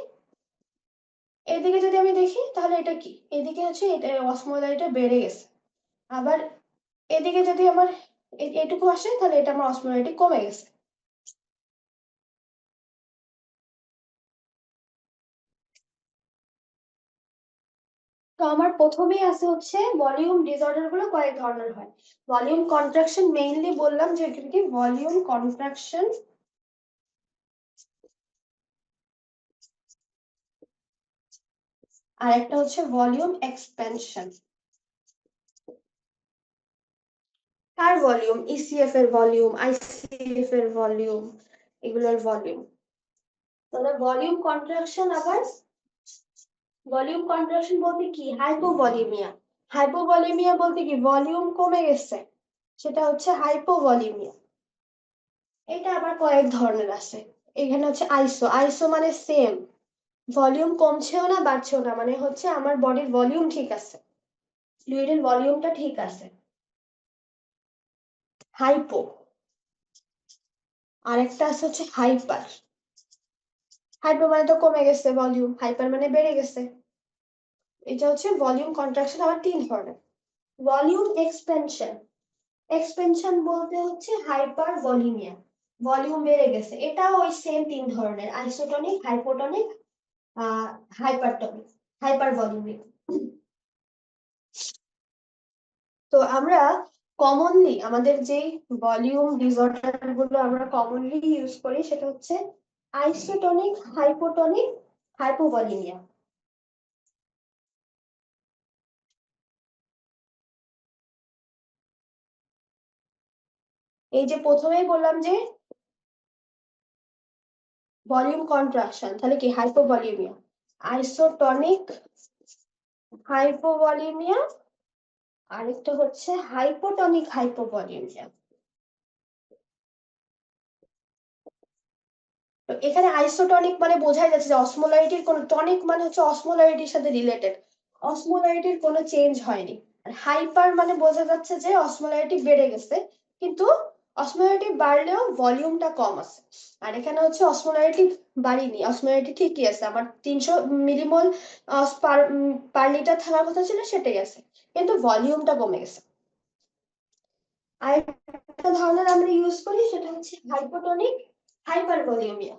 Speaker 1: এদিকে যদি আমি দেখি তাহলে এটা কি, এদিকে হচ্ছে এটা অসমোলারিটি বেড়ে গেছে, আবার এদিকে যদি আমার এটুকু আসে তাহলে এটা আমার অসমোলারিটি কমে গেছে। তো আমার প্রথমেই আছে হচ্ছে ভলিউম ডিসঅর্ডার গুলো কয়েক ধরনের হয়। ভলিউম কন্ট্রাকশন মেইনলি বললাম যে এখানে কি ভলিউম কন্ট্রাকশন, আর একটা হচ্ছে ভলিউম এক্সপেনশন। কার ভলিউম? ইসিএফ এর ভলিউম, আইসিএফ এর ভলিউম, এগুলোর ভলিউম। তাহলে ভলিউম কন্ট্রাকশন, আবার ভলিউম কন্ট্রাকশন বলতে কি হাইপোভলিমিয়া। হাইপোভলিমিয়া বলতে কি ভলিউম কমে গেছে, সেটা হচ্ছে হাইপোভলিমিয়া। এটা আবার কয়েক ধরনের আছে। এখানে হচ্ছে আইসো, আইসো মানে সেম, ভলিউম কমছেও না বাড়ছেও না, মানে হচ্ছে আমার বডির ভলিউম ঠিক আছে, ফ্লুইডের ভলিউমটা ঠিক আছে। হাইপো, আরেকটা আছে হচ্ছে হাইপার। হাইপো মানে তো কমে গেছে ভলিউম, হাইপার মানে বেড়ে গেছে। এটা হচ্ছে ভলিউম কন্ট্রাকশন, আবার তিন ধরনের। ভলিউম এক্সপেনশন, এক্সপেনশন বলতে হচ্ছে হাইপার ভলিউমিয়া, ভলিউম বেড়ে গেছে, এটাও ওই সেম তিন ধরনের, আইসোটনিক, হাইপোটনিক, হাইপারটনিক, হাইপার ভলিউমিক। তো আমরা কমনলি আমাদের যে ভলিউম ডিসঅর্ডার গুলো আমরা কমনলি ইউজ করি সেটা হচ্ছে আইসোটনিক, হাইপোটনিক, হাইপোভলিউমিয়া। এই যে প্রথমেই বললাম যে ভলিউম কন্ট্রাকশন, তাহলে কি হাইপোভলিউমিয়া, আইসোটনিক, হাইপোভলিউমিয়া, আরেকটা হচ্ছে হাইপোটনিক হাইপোভলিউমিয়া। তো এখানে আইসোটনিক মানে বোঝাই যাচ্ছে যে অসমোলারিটির কোন, টনিক মানে হচ্ছে অসমোলারিটির সাথে রিলেটেড, অসমোলারিটির কোনো চেঞ্জ হয়নি। আর হাইপার মানে বোঝা যাচ্ছে যে অসমোলারিটি বেড়ে গেছে, কিন্তু অসমোলারিটি বাড়লেও ভলিউমটা কম আছে। আর এখানে হচ্ছে অসমোলারিটি বাড়িনি, অসমোলারিটি ঠিকই আছে, আমার 300 মিলিমোল পার পার লিটার থাকার কথা ছিল সেটাই আছে, কিন্তু ভলিউমটা কমে গেছে। আর একটা ধরনের আমরা ইউজ করি সেটা হচ্ছে হাইপোটনিক হাইপার ভলিউমিয়া।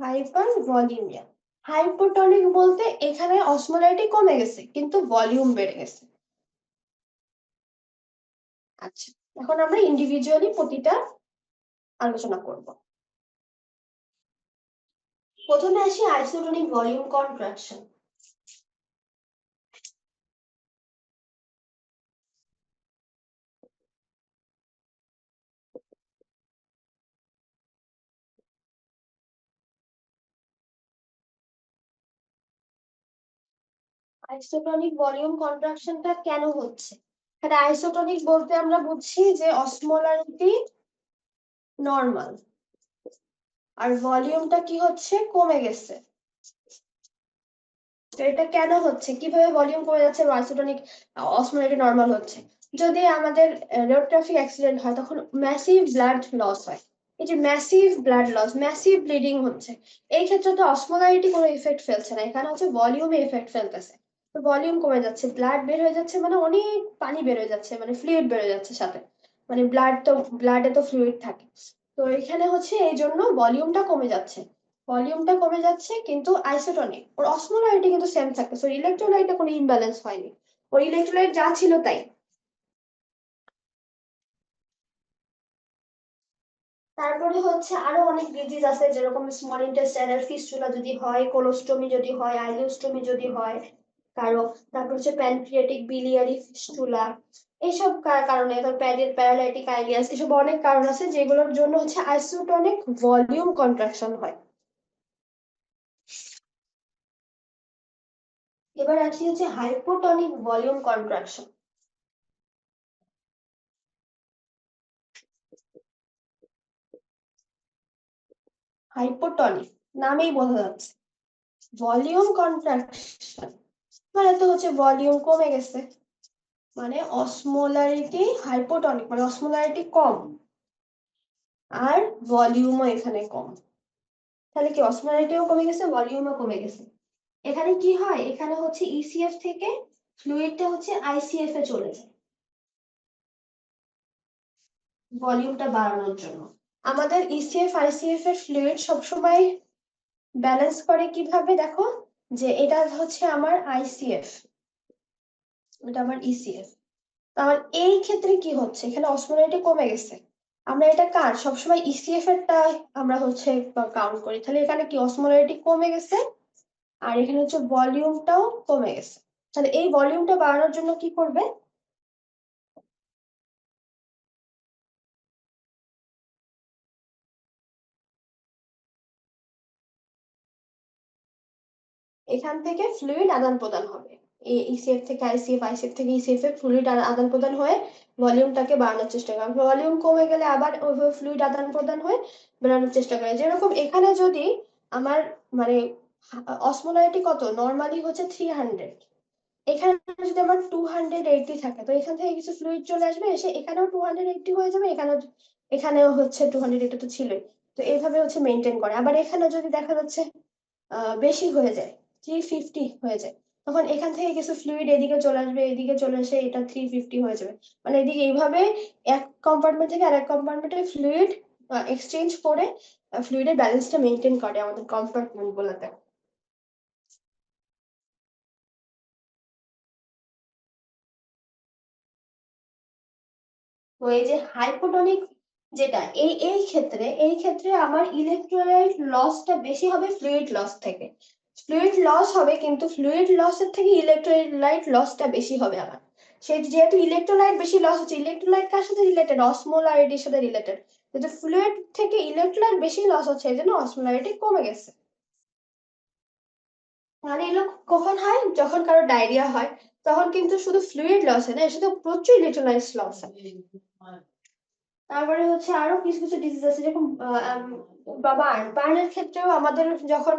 Speaker 1: হাইপার ভলিউমিয়া, হাইপোটনিক বলতে এখানে অসমোলারিটি কমে গেছে কিন্তু ভলিউম বেড়ে গেছে। আচ্ছা, এখন আমরা ইন্ডিভিজুয়ালি প্রতিটা আলোচনা করব। প্রথমে আসি isotonic volume contraction. Isotonic volume কন্ট্রাকশনটা কেন হচ্ছে? এটা আইসোটনিক বলতে আমরা বুঝছি যে অসমোলারিটি নরমাল আর ভলিউমটা কি হচ্ছে কমে গেছে। তো এটা কেন হচ্ছে, কিভাবে ভলিউম কমে যাচ্ছে বা আইসোটনিক অসমোলারিটি নরমাল হচ্ছে? যদি আমাদের রোড ট্রাফিক অ্যাক্সিডেন্ট হয় তখন ম্যাসিভ ব্লাড লস হয়, এই যে massive blood loss, massive bleeding হচ্ছে, এই ক্ষেত্রে তো অসমোলারিটি কোনো ইফেক্ট ফেলছে না, এখানে হচ্ছে ভলিউমে ইফেক্ট ফেলতেছে। তো ভলিউম কমে যাচ্ছে, ব্লাড বের হয়ে যাচ্ছে, মানে অনেক পানি বের হয়ে যাচ্ছে, মানে ফ্লুইড বের হয়ে যাচ্ছে সাথে, মানে ব্লাড তো, ব্লাডে তো ফ্লুইড থাকে। তো এখানে হচ্ছে এই জন্য ভলিউমটা কমে যাচ্ছে, ভলিউমটা কমে যাচ্ছে কিন্তু আইসোটনিক ওর অসমোলারিটি কিন্তু সেম থাকতেছে, ওর ইলেকট্রোলাইটে কোনো ইমব্যালেন্স হয়নি, ওর ইলেকট্রোলাইট যা ছিল তাই। তারপরে হচ্ছে আরো অনেক ডিজিজ আছে, যেরকম স্মল ইন্টেস্টাইনাল ফিস্টুলা যদি হয়, কোলোস্টমি যদি হয়, আইলিওস্টমি যদি হয় কারো, তারপর হচ্ছে প্যানক্রিয়াটিক বিলিয়ারি ফিস্টুলা, এইসব কারণে, প্যারালাইটিক আইলিয়াস, এসব অনেক কারণ আছে যেগুলোর জন্য হচ্ছে আইসোটনিক ভলিউম কন্ট্রাকশন হয়। এবার আসি হচ্ছে হাইপোটনিক ভলিউম কন্ট্রাকশন। হাইপোটনিক নামেই বোঝা যাচ্ছে ভলিউম কন্ট্রাকশন মানে তো হচ্ছে ভলিউম কমে গেছে, মানে অসমোলারিটি হাইপোটনিক মানে অসমোলারিটি কম আর ভলিউমও এখানে কম, তাহলে কি অসমোলারিটিও কমে গেছে ভলিউমও কমে গেছে। এখানে কি হয়, এখানে হচ্ছে ইসিএফ থেকে ফ্লুইডটা হচ্ছে আইসিএফ এ চলে যায় ভলিউমটা বাড়ানোর জন্য। আমাদের ইসিএফ আইসিএফ এর ফ্লুইড সবসময় ব্যালেন্স করে কিভাবে দেখো, যে এটা হচ্ছে আমার আইসিএফ, এটা আমার ইসিএফ, আমার এই ক্ষেত্রে কি হচ্ছে এখানে অসমোলারিটি কমে গেছে, আমরা এটা কার সবসময় ইসিএফ এরটা আমরা হচ্ছে কাউন্ট করি, তাহলে এখানে কি অসমোলারিটি কমে গেছে আর এখানে হচ্ছে ভলিউমটাও কমে গেছে। তাহলে এই ভলিউমটা বাড়ানোর জন্য কি করবে, এখান থেকে ফ্লুইড আদান প্রদান হবে, ইসিএফ থেকে আইসিএফ আইসিএফ থেকে ইসিএফ এ ফ্লুইড আদান প্রদান হয়ে ভলিউমটাকে বাড়ানোর চেষ্টা করে, ভলিউম কমে গেলে আবার ওইভাবে ফ্লুইড আদান প্রদান হয়ে বাড়ানোর চেষ্টা করে। যেরকম এখানে যদি আমার মানে অসমোলারিটি কত নরমালি হচ্ছে 300, এখানে যদি আমার 280 থাকে তো এখান থেকে কিছু ফ্লুইড চলে আসবে এসে এখানেও 280 হয়ে যাবে, এখানেও এখানেও হচ্ছে 280 তো ছিলই, তো এইভাবে হচ্ছে মেনটেন করে। আবার এখানে যদি দেখা যাচ্ছে বেশি হয়ে যায় 350 হয়ে যায়, তখন এখান থেকে কিছু ফ্লুইড এদিকে চলে আসবে, এদিকে চলে এসে এটা 350 হয়ে যাবে, মানে এদিকে এইভাবে এক কম্পার্টমেন্ট থেকে আরেক কম্পার্টমেন্টে ফ্লুইড এক্সচেঞ্জ করে ফ্লুইডের ব্যালেন্সটা মেনটেন করে আমাদের কম্পার্টমেন্ট গুলোতে। তো এই যে হাইপোটনিক যেটা এই ক্ষেত্রে আমার ইলেকট্রোলাইট লসটা বেশি হবে ফ্লুইড লস থেকে, ফ্লুইড লস হবে কিন্তু ফ্লুইড লসের থেকে ইলেকট্রোলাইট লসটা বেশি হবে আমার, সেই যেহেতু ইলেকট্রোলাইট বেশি লস হচ্ছে, ইলেকট্রোলাইট কার সাথে রিলেটেড অসমোলারিটির সাথে রিলেটেড, কিন্তু ফ্লুইড থেকে ইলেকট্রোলাইট বেশি লস হচ্ছে এই জন্য অসমোলারিটি কমে গেছে। মানে এগুলো কখন হয় যখন কারো ডায়রিয়া হয়, তখন কিন্তু শুধু ফ্লুইড লস হয় না, এর সাথে প্রচুর ইলেকট্রোলাইট লস হয়। তারপরে হচ্ছে আরো কিছু কিছু ডিজিজ আছে যেরকম বার্নের ক্ষেত্রেও আমাদের যখন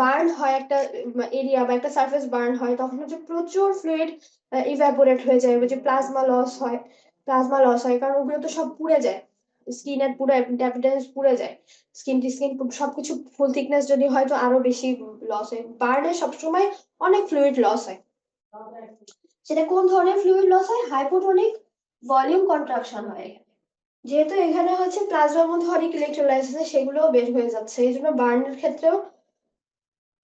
Speaker 1: বার্ন হয় একটা এরিয়া বা একটা সারফেস বার্ন হয় তখন হচ্ছে প্রচুর ফ্লুইড ইভ্যাপোরেট হয়ে যায়, ওই যে প্লাজমা লস হয় কারণ ওগুলো তো সব পুড়ে যায়, স্কিনের পুরো এপিডার্মিস পুড়ে যায়, স্কিন সবকিছু ফুল থিকনেস যদি হয় তো আরো বেশি লস হয়, বার্নে সবসময় অনেক ফ্লুইড লস হয়। সেটা কোন ধরনের ফ্লুইড লস হয়, হাইপোটোনিক ভলিউম কন্ট্রাকশন হয়, যেহেতু এখানে হচ্ছে প্লাজমার মধ্যে অনেক ইলেকট্রোলাইট আছে সেগুলোও বের হয়ে যাচ্ছে, এই জন্য বার্নের ক্ষেত্রেও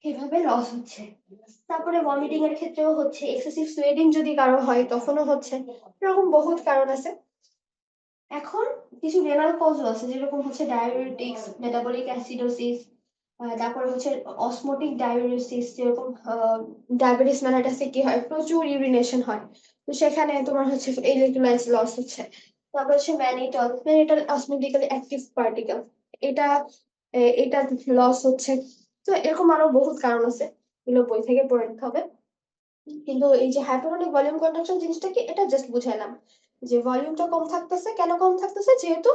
Speaker 1: এভাবে লস হচ্ছে। তারপরে ভমিটিং এর ক্ষেত্রেও হচ্ছে, এক্সেসিভ সোয়েটিং যদি কারো হয় তখনও হচ্ছে, এরকম বহুত কারণ আছে। এখন কিছু রেনাল কজও আছে যেরকম হচ্ছে ডায়াবেটিক্স, মেটাবলিক অ্যাসিডোসিস, তারপরে হচ্ছে অসমোটিক ডায়াবেটিস, যেরকম ডায়াবেটিস মেলাইটাসে কি হয় প্রচুর ইউরিনেশন হয়, তো সেখানে তোমার হচ্ছে ইলেকট্রোলাইট লস হচ্ছে। তারপর হচ্ছে ম্যানিটল অসমোটিক্যালি অ্যাক্টিভ পার্টিকেল, এটা এটা লস হচ্ছে। তো এরকম আরো বহুত কারণ আছে, এগুলো বই থেকে পড়ে নিতে হবে। কিন্তু এই যে হাইপোটনিক ভলিউম কন্ট্রাকশন জিনিসটা কি, এটা জাস্ট বুঝাইলাম যে ভলিউমটা কম থাকতেছে, কেন কম থাকতেছে, যেহেতু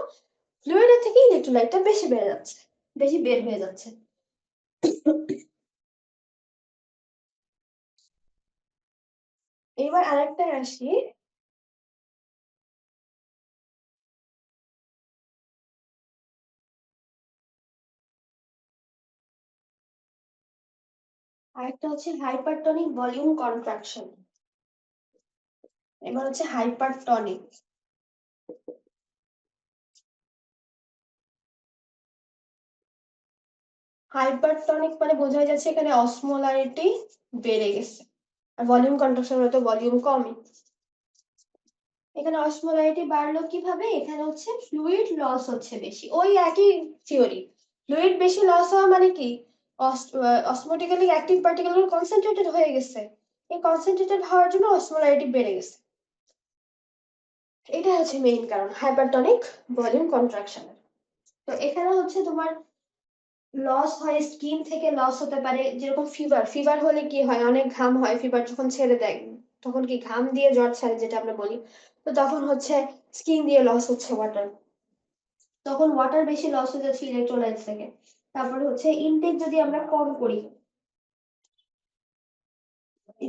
Speaker 1: ফ্লুইডের থেকে ইলেকট্রোলাইটটা বেশি বেড়ে যাচ্ছে, বেশি বের হয়ে যাচ্ছে। এবার আরেকটা আসি, আরেকটা হচ্ছে হাইপারটনিক ভলিউম কন্ট্রাকশন। এবার হচ্ছে হাইপারটনিক, হাইপারটনিক মানে বোঝাই যাচ্ছে এখানে অসমোলারিটি বেড়ে গেছে, আর ভলিউম কন্ট্রাকশন হয়তো ভলিউম কমই। এখানে অসমোলারিটি বাড়লো কিভাবে, এখানে হচ্ছে ফ্লুইড লস হচ্ছে বেশি, ওই একই থিওরি, ফ্লুইড বেশি লস হওয়া মানে কি অসমোটিক্যালি অ্যাক্টিভ পার্টিকেল কনসেন্ট্রেটেড হয়ে গেছে, এই কনসেন্ট্রেটেড হওয়ার জন্য অসমোলারিটি বেড়ে গেছে, এটা হচ্ছে মেইন কারণ হাইপারটনিক ভলিউম কন্ট্রাকশনের। তো এখানে হচ্ছে তোমার লস হয়, স্কিন থেকে লস হতে পারে, যেরকম ফিভার, ফিভার হলে কি হয় অনেক ঘাম হয়, ফিভার যখন ছেড়ে দেয় তখন কি ঘাম দিয়ে জ্বর ছাড়ে যেটা আমরা বলি, তো তখন হচ্ছে স্কিন দিয়ে লস হচ্ছে ওয়াটার, তখন ওয়াটার বেশি লস হয়ে যাচ্ছে ইলেকট্রোলাইটস থেকে। তারপরে হচ্ছে ইনটেক যদি আমরা কম করি,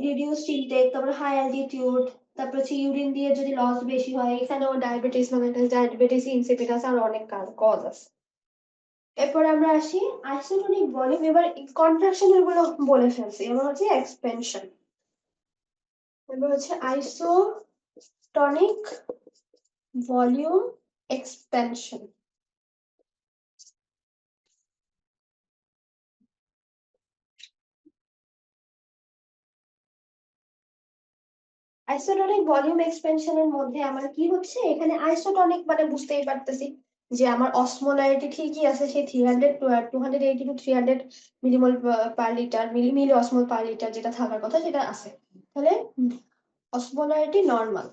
Speaker 1: রিডিউসড ইনটেক, তারপরে হাই অ্যালটিটিউড, তারপর হচ্ছে ইউরিন দিয়ে যদি লস বেশি হয়, এখানেও ডায়াবেটিস মানে ডায়াবেটিস ইনসিপিটাস আর অনেক কজ আছে। এরপরে আমরা আসি আইসোটোনিক ভলিউম। এবার কন্ট্রাকশন গুলো বলে ফেলছি, এবার হচ্ছে এক্সপেনশন। এবার হচ্ছে isotonic volume expansion. Isotonic volume এক্সপেনশনের মধ্যে আমার কি হচ্ছে, এখানে আইসোটনিক মানে বুঝতেই পারতেছি যে আমার অসমোলারিটি ঠিকই আছে, সেই 300 280 টু 300 মিলিমোল পার লিটার, মিলি অসমোল পার লিটার যেটা থাকার কথা সেটা আছে। তাহলে অসমোলারিটি নর্মাল,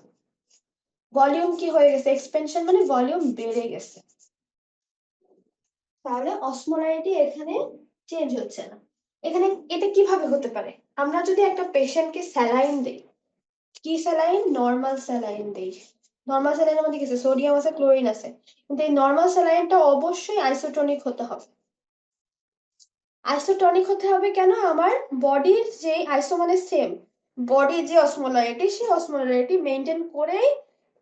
Speaker 1: ভলিউম কি হয়ে গেছে, এক্সপেনশন মানে ভলিউম বেড়ে গেছে, তাহলে অসমোলারিটি এখানে চেঞ্জ হচ্ছে না। এখানে এটা কিভাবে হতে পারে, আমরা যদি একটা পেশেন্টকে স্যালাইন দেই, কি স্যালাইন, নর্মাল স্যালাইন দেই, নর্মাল স্যালাইনের মধ্যে কিছু সোডিয়াম আছে, ক্লোরিন আছে, কিন্তু এই নর্মাল স্যালাইনটা অবশ্যই আইসোটোনিক হতে হবে। আইসোটনিক হতে হবে কেন, আমার বডির যে আইসো মানে সেম, বডির যে অসমোলারিটি সেই অসমোলারিটি মেনটেন করেই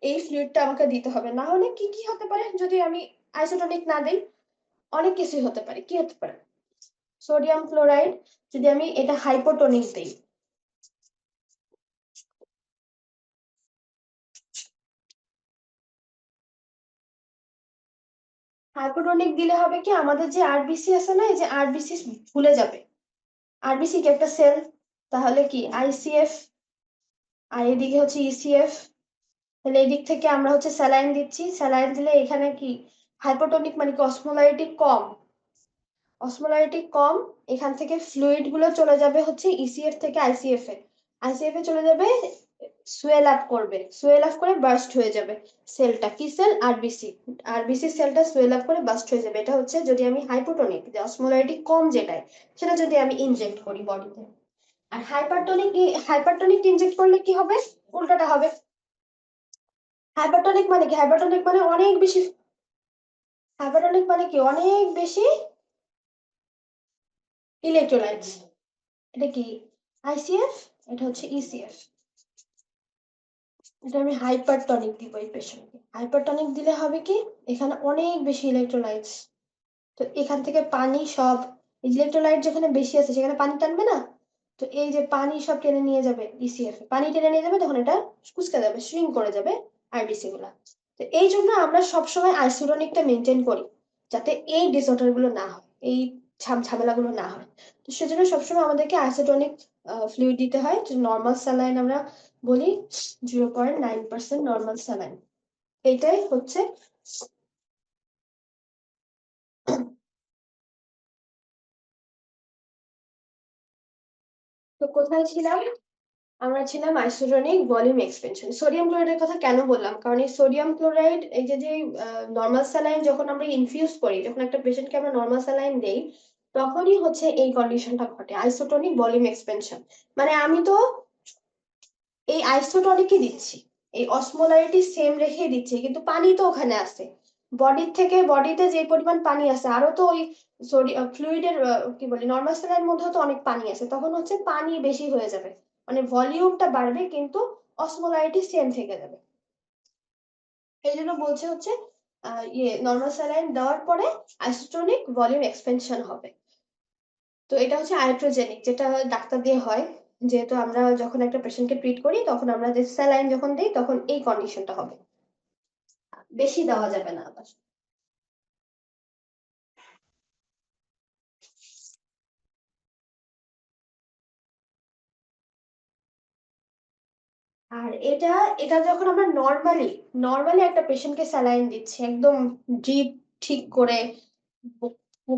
Speaker 1: এই ফ্লুইডটা আমাকে দিতে হবে, না হলে কি কি হতে পারে যদি আমি আইসোটনিক না দেই, অনেক কিছুই হতে পারে। কি হতে পারে, সোডিয়াম ক্লোরাইড যদি আমি এটা হাইপোটনিক দেই, হাইপোটনিক দিলে হবে কি, আমাদের যে আরবিসি আছে না, এই যে আরবিসি ভুলে যাবে, আরবিসি কি একটা সেল, তাহলে কি আইসিএফ, আর এদিকে হচ্ছে ইসিএফ, তাহলে এই দিক থেকে আমরা হচ্ছে স্যালাইন দিচ্ছি, স্যালাইন দিলে এখানে কি হাইপোটনিক মানে কি অসমোলারিটি কম, অসমোলারিটি কম, এখান থেকে ফ্লুইড গুলো চলে যাবে হচ্ছে ইসিএফ থেকে আইসিএফ এ, আইসিএফ এ চলে যাবে, সুয়েল আপ করবে, সুয়েল আপ করে বার্স্ট হয়ে যাবে সেলটা, কি সেল, আরবিসি, আরবিসি সেলটা সুয়েল আপ করে বার্স্ট হয়ে যাবে। এটা হচ্ছে যদি আমি হাইপোটনিক, যে অসমোলারিটি কম যেটায় সেটা যদি আমি ইনজেক্ট করি বডিতে। আর হাইপারটনিক ইনজেক্ট করলে কি হবে, উল্টাটা হবে। হাইপারটনিক মানে কি, হাইপারটনিক মানে অনেক বেশি, হাইপারটনিক মানে কি অনেক বেশি ইলেকট্রোলাইটস, এটা কি আইসিএফ, এটা হচ্ছে ইসিএফ, এটা আমি হাইপারটনিক দিব এই পেশেন্টকে। হাইপারটনিক দিলে হবে কি, এখানে অনেক বেশি ইলেকট্রোলাইটস, তো এখান থেকে পানি সব, ইলেকট্রোলাইট যেখানে বেশি আছে সেখানে পানি টানবে না, তো এই যে পানি সব টেনে নিয়ে যাবে ইসিএফ, পানি টেনে নিয়ে যাবে, তখন এটা কুচকে যাবে, শ্রিঙ্ক করে যাবে আরবিসি গুলা। তো এই জন্য আমরা সবসময় আইসোটনিকটা মেনটেন করি, যাতে এই ডিসঅর্ডার গুলো না হয়, এই ঝামেলা গুলো না হয়। তো সেজন্য সবসময় আমাদেরকে আইসোটনিক ফ্লুইড দিতে হয়। নর্মাল স্যালাইন আমরা বলি 0.9% নর্মাল স্যালাইন, এইটাই হচ্ছে। তো কোথায় ছিলাম, আমরা ছিলাম আইসোটনিক ভলিউম এক্সপেনশন। সোডিয়াম ক্লোরাইডের কথা কেন বললাম, কারণ এই সোডিয়াম ক্লোরাইড, এই যে নর্মাল স্যালাইন যখন আমরা ইনফিউজ করি, যখন একটা পেশেন্টকে আমরা নর্মাল স্যালাইন দেই, তখনই হচ্ছে এই কন্ডিশনটা ঘটে, আইসোটনিক ভলিউম এক্সপেনশন। মানে আমি তো এই আইসোটনিকই দিচ্ছি, এই অসমোলারিটি সেম রেখে দিচ্ছি, কিন্তু পানি তো ওখানে আছে, বডির থেকে, বডিতে যে পরিমাণ পানি আছে আরো তো ওই ফ্লুইডের কি বলি নর্মাল স্যালাইনের মধ্যে তো অনেক পানি আছে, তখন হচ্ছে পানি বেশি হয়ে যাবে, মানে ভলিউমটা বাড়বে কিন্তু অসমোলারিটি সেম থেকে যাবে। এই জন্য বলছে হচ্ছে নর্মাল স্যালাইন দেওয়ার পরে আইসোটনিক ভলিউম এক্সপেনশন হবে। তো এটা হচ্ছে আয়াট্রোজেনিক, যেটা ডাক্তার দিয়ে হয়, যেহেতু আমরা যখন একটা পেশেন্টকে ট্রিট করি তখন আমরা যে স্যালাইন যখন দিই তখন এই কন্ডিশনটা হবে, বেশি দেওয়া যাবে না আবার। আর এটা এটা যখন আমরা নর্মালি নর্মালি একটা পেশেন্টকে স্যালাইন দিচ্ছি একদম ড্রিপ ঠিক করে,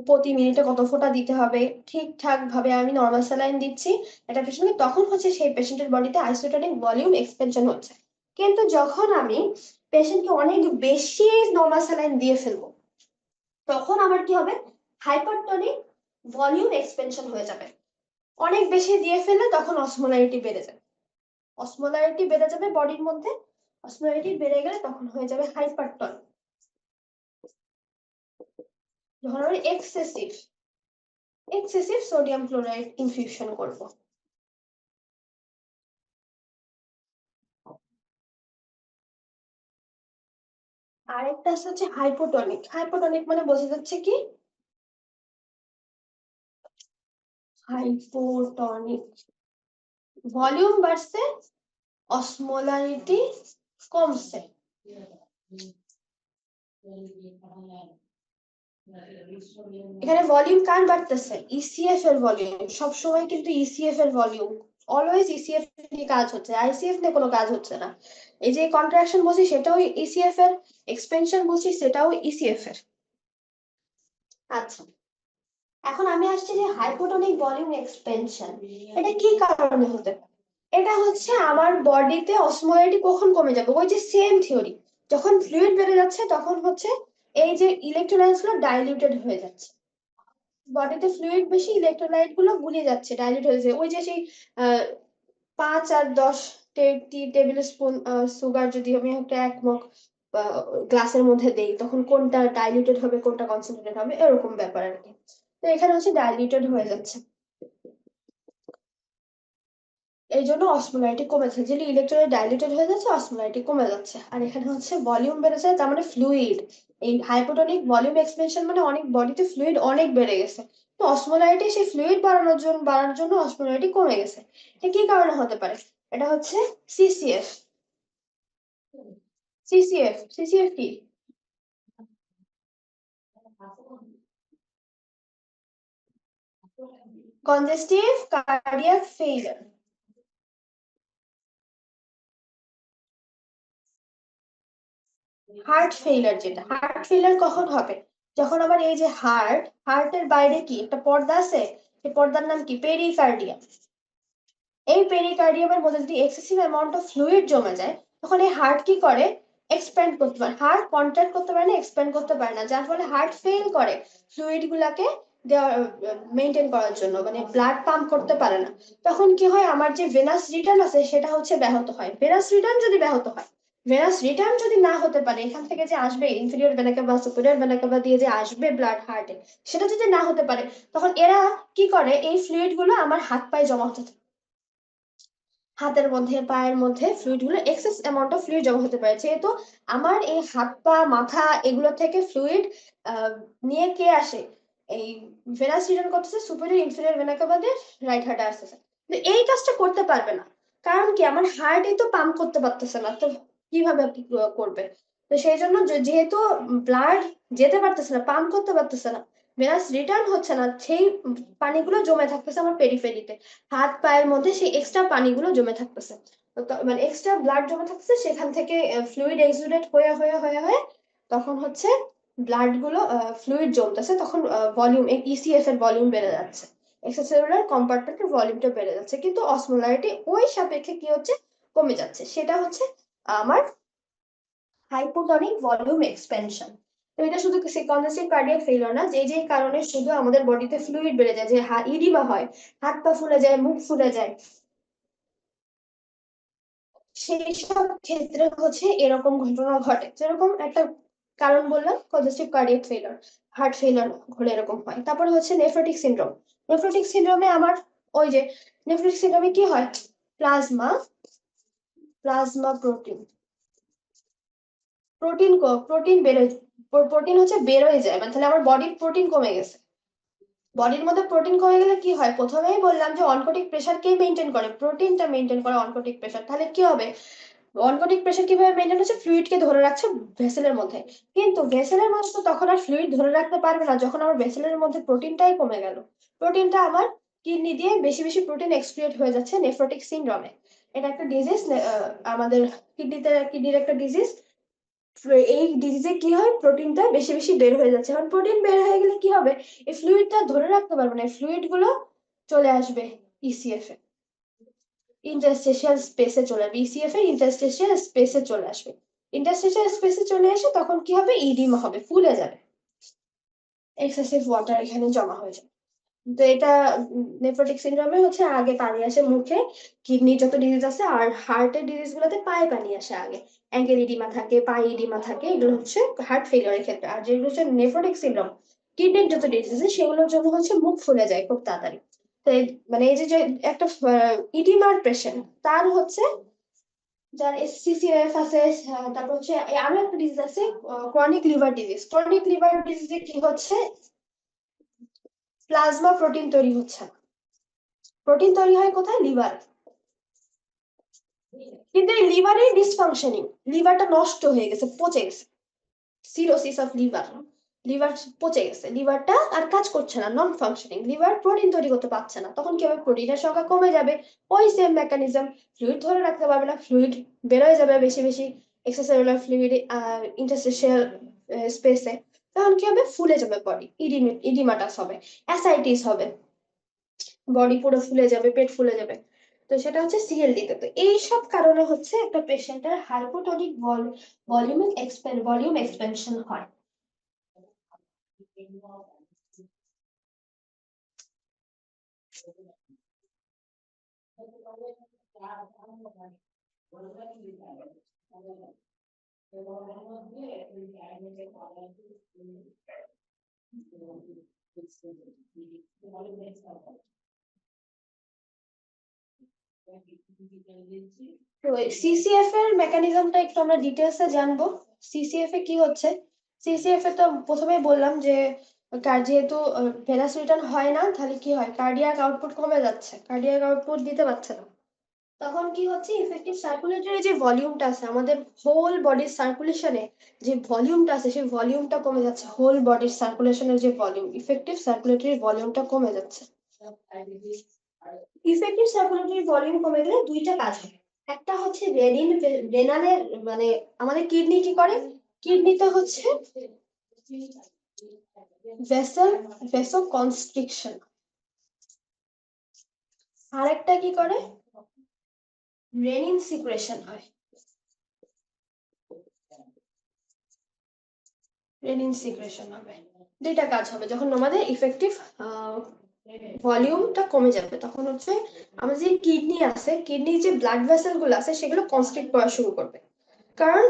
Speaker 1: প্রতি মিনিটে কত ফোঁটা দিতে হবে ঠিকঠাক ভাবে আমি নর্মাল স্যালাইন দিচ্ছি একটা পেশেন্টকে, তখন হচ্ছে সেই পেশেন্টের বডিতে আইসোটনিক ভলিউম এক্সপেনশন হচ্ছে। কিন্তু যখন আমি পেশেন্টকে অনেক বেশি নর্মাল স্যালাইন দিয়ে ফেলবো, তখন আমার কি হবে, হাইপারটনিক ভলিউম এক্সপেনশন হয়ে যাবে। অনেক বেশি দিয়ে ফেললে তখন অসমোলারিটি বেড়ে যাবে, অসমোলারিটি বেড়ে যাবে বডির মধ্যে, অসমোলারিটি বেড়ে গেলে তখন হয়ে যাবে হাইপারটন, যখন আমি excessive excessive sodium chloride infusion করব। আরেকটা আছে হচ্ছে হাইপোটনিক। হাইপোটনিক মানে বোঝা যাচ্ছে কি, হাইপোটনিক ভলিউম বাড়ছে, অসমোলারিটি কমছে। এখানে ভলিউম কার বাড়তেছে? ইসিএফ এর ভলিউম। সবসময় কিন্তু ইসিএফ এর ভলিউম, অলওয়েজ ইসিএফ নিয়ে কাজ হচ্ছে, আইসিএফ নিয়ে কোনো কাজ হচ্ছে না। এই যে কন্ট্রাকশন বলছি সেটাও ইসিএফ এর, এক্সপেনশন বলছি সেটাও ইসিএফ এর। আচ্ছা, এখন আমি আসছি যে হাইপোটনিক ভলিউম এক্সপেনশন, এটা কি কারণে হতে পারে? এটা হচ্ছে আমার বডিতে অসমোলারিটি কখন কমে যাবে, ওই যে সেম থিওরি, যখন ফ্লুইড বেড়ে যাচ্ছে তখন হচ্ছে এই যে ইলেকট্রোলাইটস গুলো ডাইলিউটেড হয়ে যাচ্ছে, বডিতে ফ্লুইড বেশি, ইলেকট্রোলাইট গুলো গুলিয়ে যাচ্ছে, ডাইলিউট হয়ে যাচ্ছে। ওই যে সেই 5 আর 10 টেবিল স্পুন সুগার যদি আমি একটা 1 মগ গ্লাসের মধ্যে দেই, তখন কোনটা ডাইলিউটেড হবে কোনটা কনসেন্ট্রেটেড হবে, এরকম ব্যাপার আর কি। তো এখানে হচ্ছে ডাইলিউটেড হয়ে যাচ্ছে, এই জন্য অসমোলারিটি কমেছে, যে ইলেকট্রোলাইট ডাইলিউটেড হয়ে যাচ্ছে, অসমোলারিটি কমে যাচ্ছে। আর এখানে হচ্ছে ভলিউম বেড়েছে, তার মানে ফ্লুইড, এই হাইপোটনিক ভলিউম এক্সপেনশন মানে অনেক বডিতে ফ্লুইড অনেক বেড়ে গেছে, তো অসমোলারিটি সেই ফ্লুইড বাড়ানোর জন্য অসমোলারিটি কমে গেছে। এটা কি কারণে হতে পারে? এটা হচ্ছে সিসিএফ। সিসিএফ কি? Congestive cardiac failure. Heart failure, যেটা হার্ট ফেইলিয়ার কখন হবে? যখন আমার এই যে হার্টের বাইরে কি একটা পর্দা আছে, সেই পর্দার নাম কি? পেরিকার্ডিয়াম। এই পেরিকার্ডিয়ামের মধ্যে যদি এক্সেসিভ অ্যামাউন্ট অফ ফ্লুইড জমে যায়, তখন এই হার্ট কি করে? এক্সপ্যান্ড করতে পারে, হার্ট কন্ট্রাক্ট করতে পারে না, এক্সপ্যান্ড করতে পারে না, যার ফলে হার্ট ফেল করে ফ্লুইড গুলাকে মেনটেন করার জন্য, মানে ব্লাড পাম্প করতে পারে না। তখন কি হয়, আমার যে ভেনাস রিটার্ন আছে সেটা হচ্ছে ব্যাহত হয়। ভেনাস রিটার্ন যদি ব্যাহত হয়, ভেনাস রিটার্ন যদি না হতে পারে, এখান থেকে যে আসবে inferior vena CAVA superior vena CAVA দিয়ে যে আসবে ব্লাড হার্টে, সেটা যদি না হতে পারে, তখন এরা কি করে, এই ফ্লুইড গুলো আমার হাত পায়ে জমা হতে থাকে। হাতের মধ্যে পায়ের মধ্যে ফ্লুইড গুলো এক্সেস অ্যামাউন্ট অফ ফ্লুইড জমা হতে পারে, যেহেতু আমার এই হাত পা মাথা এগুলো থেকে ফ্লুইড নিয়ে কে আসে, এই ভেনাস রিটার্ন করতেছে সুপিরিয়র ইনফিরিয়র ভেনা কাভা দিয়ে রাইট হার্টে আসতেছে। তো এই কাজটা করতে পারবে না, কারণ কি, আমার হার্টই তো পাম্প করতে পারতেছে না, তো কিভাবে করবে? তো সেই জন্য যেহেতু ব্লাড যেতে পারতেছে না, পাম্প করতে পারতেছে না, ভেনাস রিটার্ন হচ্ছে না, সেই পানিগুলো জমে থাকতেছে আমার পেরিফেরিতে, হাত পায়ের মধ্যে সেই এক্সট্রা পানিগুলো জমে থাকতেছে, মানে এক্সট্রা ব্লাড জমে থাকতেছে, সেখান থেকে ফ্লুইড এক্সুডেট হয়ে হয়ে হয়ে হয়ে তখন হচ্ছে ব্লাড গুলো ফ্লুইড জমতেছে, তখন ভলিউম, ইসিএফ এর ভলিউম বেড়ে যাচ্ছে, এক্সট্রাসেলুলার কম্পার্টমেন্টের ভলিউমটা বেড়ে যাচ্ছে, কিন্তু অসমোলারিটি ওই সাপেক্ষে কি হচ্ছে, কমে যাচ্ছে। সেটা হচ্ছে আমার হাইপোটনিক ভলিউম এক্সপেনশন। তো এটা শুধু কনজেস্টিভ কার্ডিয়াক ফেলিওর না, যে যে কারণে শুধু আমাদের বডিতে ফ্লুইড বেড়ে যায়, যে ইডিমা হয়, হাত পা ফুলে যায়, মুখ ফুলে যায়, সেই সব ক্ষেত্রে হচ্ছে এরকম ঘটনা ঘটে। যেরকম একটা কারণ বললাম, congestive cardiac failure, heart failure হলে এরকম হয়। তারপরে হচ্ছে নেফ্রোটিক সিনড্রোম। নেফ্রোটিক সিনড্রোমে আমার ওই যে, নেফ্রোটিক সিনড্রোমে কি হয়, plasma plasma protein protein protein বেরোয়, প্রোটিন হচ্ছে বেরোয় যায়, মানে তাহলে আমার বডির প্রোটিন কমে গেছে। বডির মধ্যে প্রোটিন কমে গেলে কি হয়, প্রথমেই বললাম যে অনকোটিক প্রেসার কে মেনটেন করে, প্রোটিনটা মেনটেন করে অনকোটিক প্রেসার। তাহলে কি হবে, অনকোটিক প্রেসার কিভাবে মেনটেন হচ্ছে, ফ্লুইড কে ধরে রাখছে ভেসেলের মধ্যে, কিন্তু ভেসেলের মধ্যে তো তখন আর ফ্লুইড ধরে রাখতে পারবে না, যখন আমার ভেসেলের মধ্যে প্রোটিনটাই কমে গেল। প্রোটিনটা আমার কিডনি দিয়ে বেশি বেশি প্রোটিন এক্সক্রিয়েট হয়ে যাচ্ছে নেফ্রোটিক সিনড্রোমে। এটা একটা ডিজিজ, আমাদের কিডনির একটা ডিজিজ। এই ডিজিজে কি হয়, প্রোটিনটা বেশি বেশি বের হয়ে যাচ্ছে, এখন প্রোটিন বের হয়ে গেলে কি হবে, এই ফ্লুইডটা ধরে রাখতে পারবে না, ফ্লুইড গুলো চলে আসবে ইসিএফ এ, ইন্টারস্টেশিয়াল স্পেসে চলে আসবে, ইসিএফ এর ইন্টারস্টেশিয়াল স্পেসে চলে আসবে। ইন্টারস্টেশিয়াল স্পেসে চলে এসে তখন কি হবে, ইডিমা হবে, ফুলে যাবে, এক্সেসিভ ওয়াটার এখানে জমা হয়ে যাবে। তো এটা নেফ্রোটিক সিনড্রোমে হচ্ছে আগে পানি আসে মুখে, কিডনি যত ডিজিজ আছে, আর হার্টের ডিজিজ গুলোতে পায়ে পানি আসে আগে, অ্যাঙ্কেল ইডিমা থাকে, পায়ে ইডিমা থাকে, এগুলো হচ্ছে হার্ট ফেলিওরের ক্ষেত্রে। আর যেগুলো হচ্ছে নেফ্রোটিক সিনড্রোম, কিডনির যত ডিজিজ আছে সেগুলোর জন্য হচ্ছে মুখ ফুলে যায় খুব তাড়াতাড়ি। তো মানে এই যে একটা ইডিমার পেশেন্ট, তার হচ্ছে যার সিসিএফ আছে, তারপর হচ্ছে আরো একটা ডিজিজ আছে chronic liver disease. Chronic liver ডিজিজে কি হচ্ছে, প্লাজমা প্রোটিন তৈরি হচ্ছে না। প্রোটিন তৈরি হয় কোথায়, লিভার। কিন্তু এই লিভারের ডিসফাংশনিং, লিভারটা নষ্ট হয়ে গেছে, পচে গেছে, সিরোসিস অফ লিভার, লিভার পচে গেছে, লিভারটা আর কাজ করছে না, নন ফাংশনিং, লিভার প্রোটিন তৈরি করতে পারছে না। তখন কি হবে, প্রোটিনের সংখ্যা কমে যাবে, ওই সেম মেকানিজম, ফ্লুইড ধরে রাখতে পারবে না, ফ্লুইড বেরোয় যাবে বেশি বেশি, এক্সট্রাসেলুলার ফ্লুইড ইন্টারস্টিশিয়াল স্পেসে। তখন কি হবে, ফুলে যাবে বডি, ইডিমাটাস হবে, অ্যাসাইটিস হবে, বডি পুরো ফুলে যাবে, পেট ফুলে যাবে। তো সেটা হচ্ছে সিএলডি তে। তো এই সব কারণে হচ্ছে একটা পেশেন্টের হাইপোটোনিক ভলিউম এক্সপেনশন হয়। তো সিসিএফ এর মেকানিজমটা একটু আমরা ডিটেলসে জানবো। সিসিএফ এ কি হচ্ছে, সিসিএফ এ তো প্রথমেই বললাম যে যেহেতু ভেনাস রিটার্ন হয় না, তাহলে কি হয়, কার্ডিয়াক আউটপুট কমে যাচ্ছে, কার্ডিয়াক আউটপুট দিতে পারছে না। তখন কি হচ্ছে, ইফেক্টিভ সার্কুলেটরি যে ভলিউমটা আছে আমাদের হোল বডির সার্কুলেশনে, যে ভলিউমটা আছে সেই ভলিউমটা কমে যাচ্ছে, হোল বডির সার্কুলেশনের যে ভলিউম, ইফেক্টিভ সার্কুলেটরি ভলিউমটা কমে যাচ্ছে। ইফেক্টিভ সার্কুলেটরি ভলিউম কমে গেলে দুইটা কাজ হয়। একটা হচ্ছে রেনালের, মানে আমাদের কিডনি কি করে, কিডনিতে হচ্ছে ভেসো কনস্ট্রিকশন। আরেকটা কি করে, রেনিন সিক্রেশন হয়, রেনিন সিক্রেশন হবে। দুইটা কাজ হবে যখন আমাদের ইফেক্টিভ ভলিউমটা কমে যাবে, তখন হচ্ছে আমাদের যে কিডনি আছে, কিডনির যে ব্লাড ভেসেল গুলো আছে সেগুলো কনস্ট্রিক্ট করা শুরু করবে। কারণ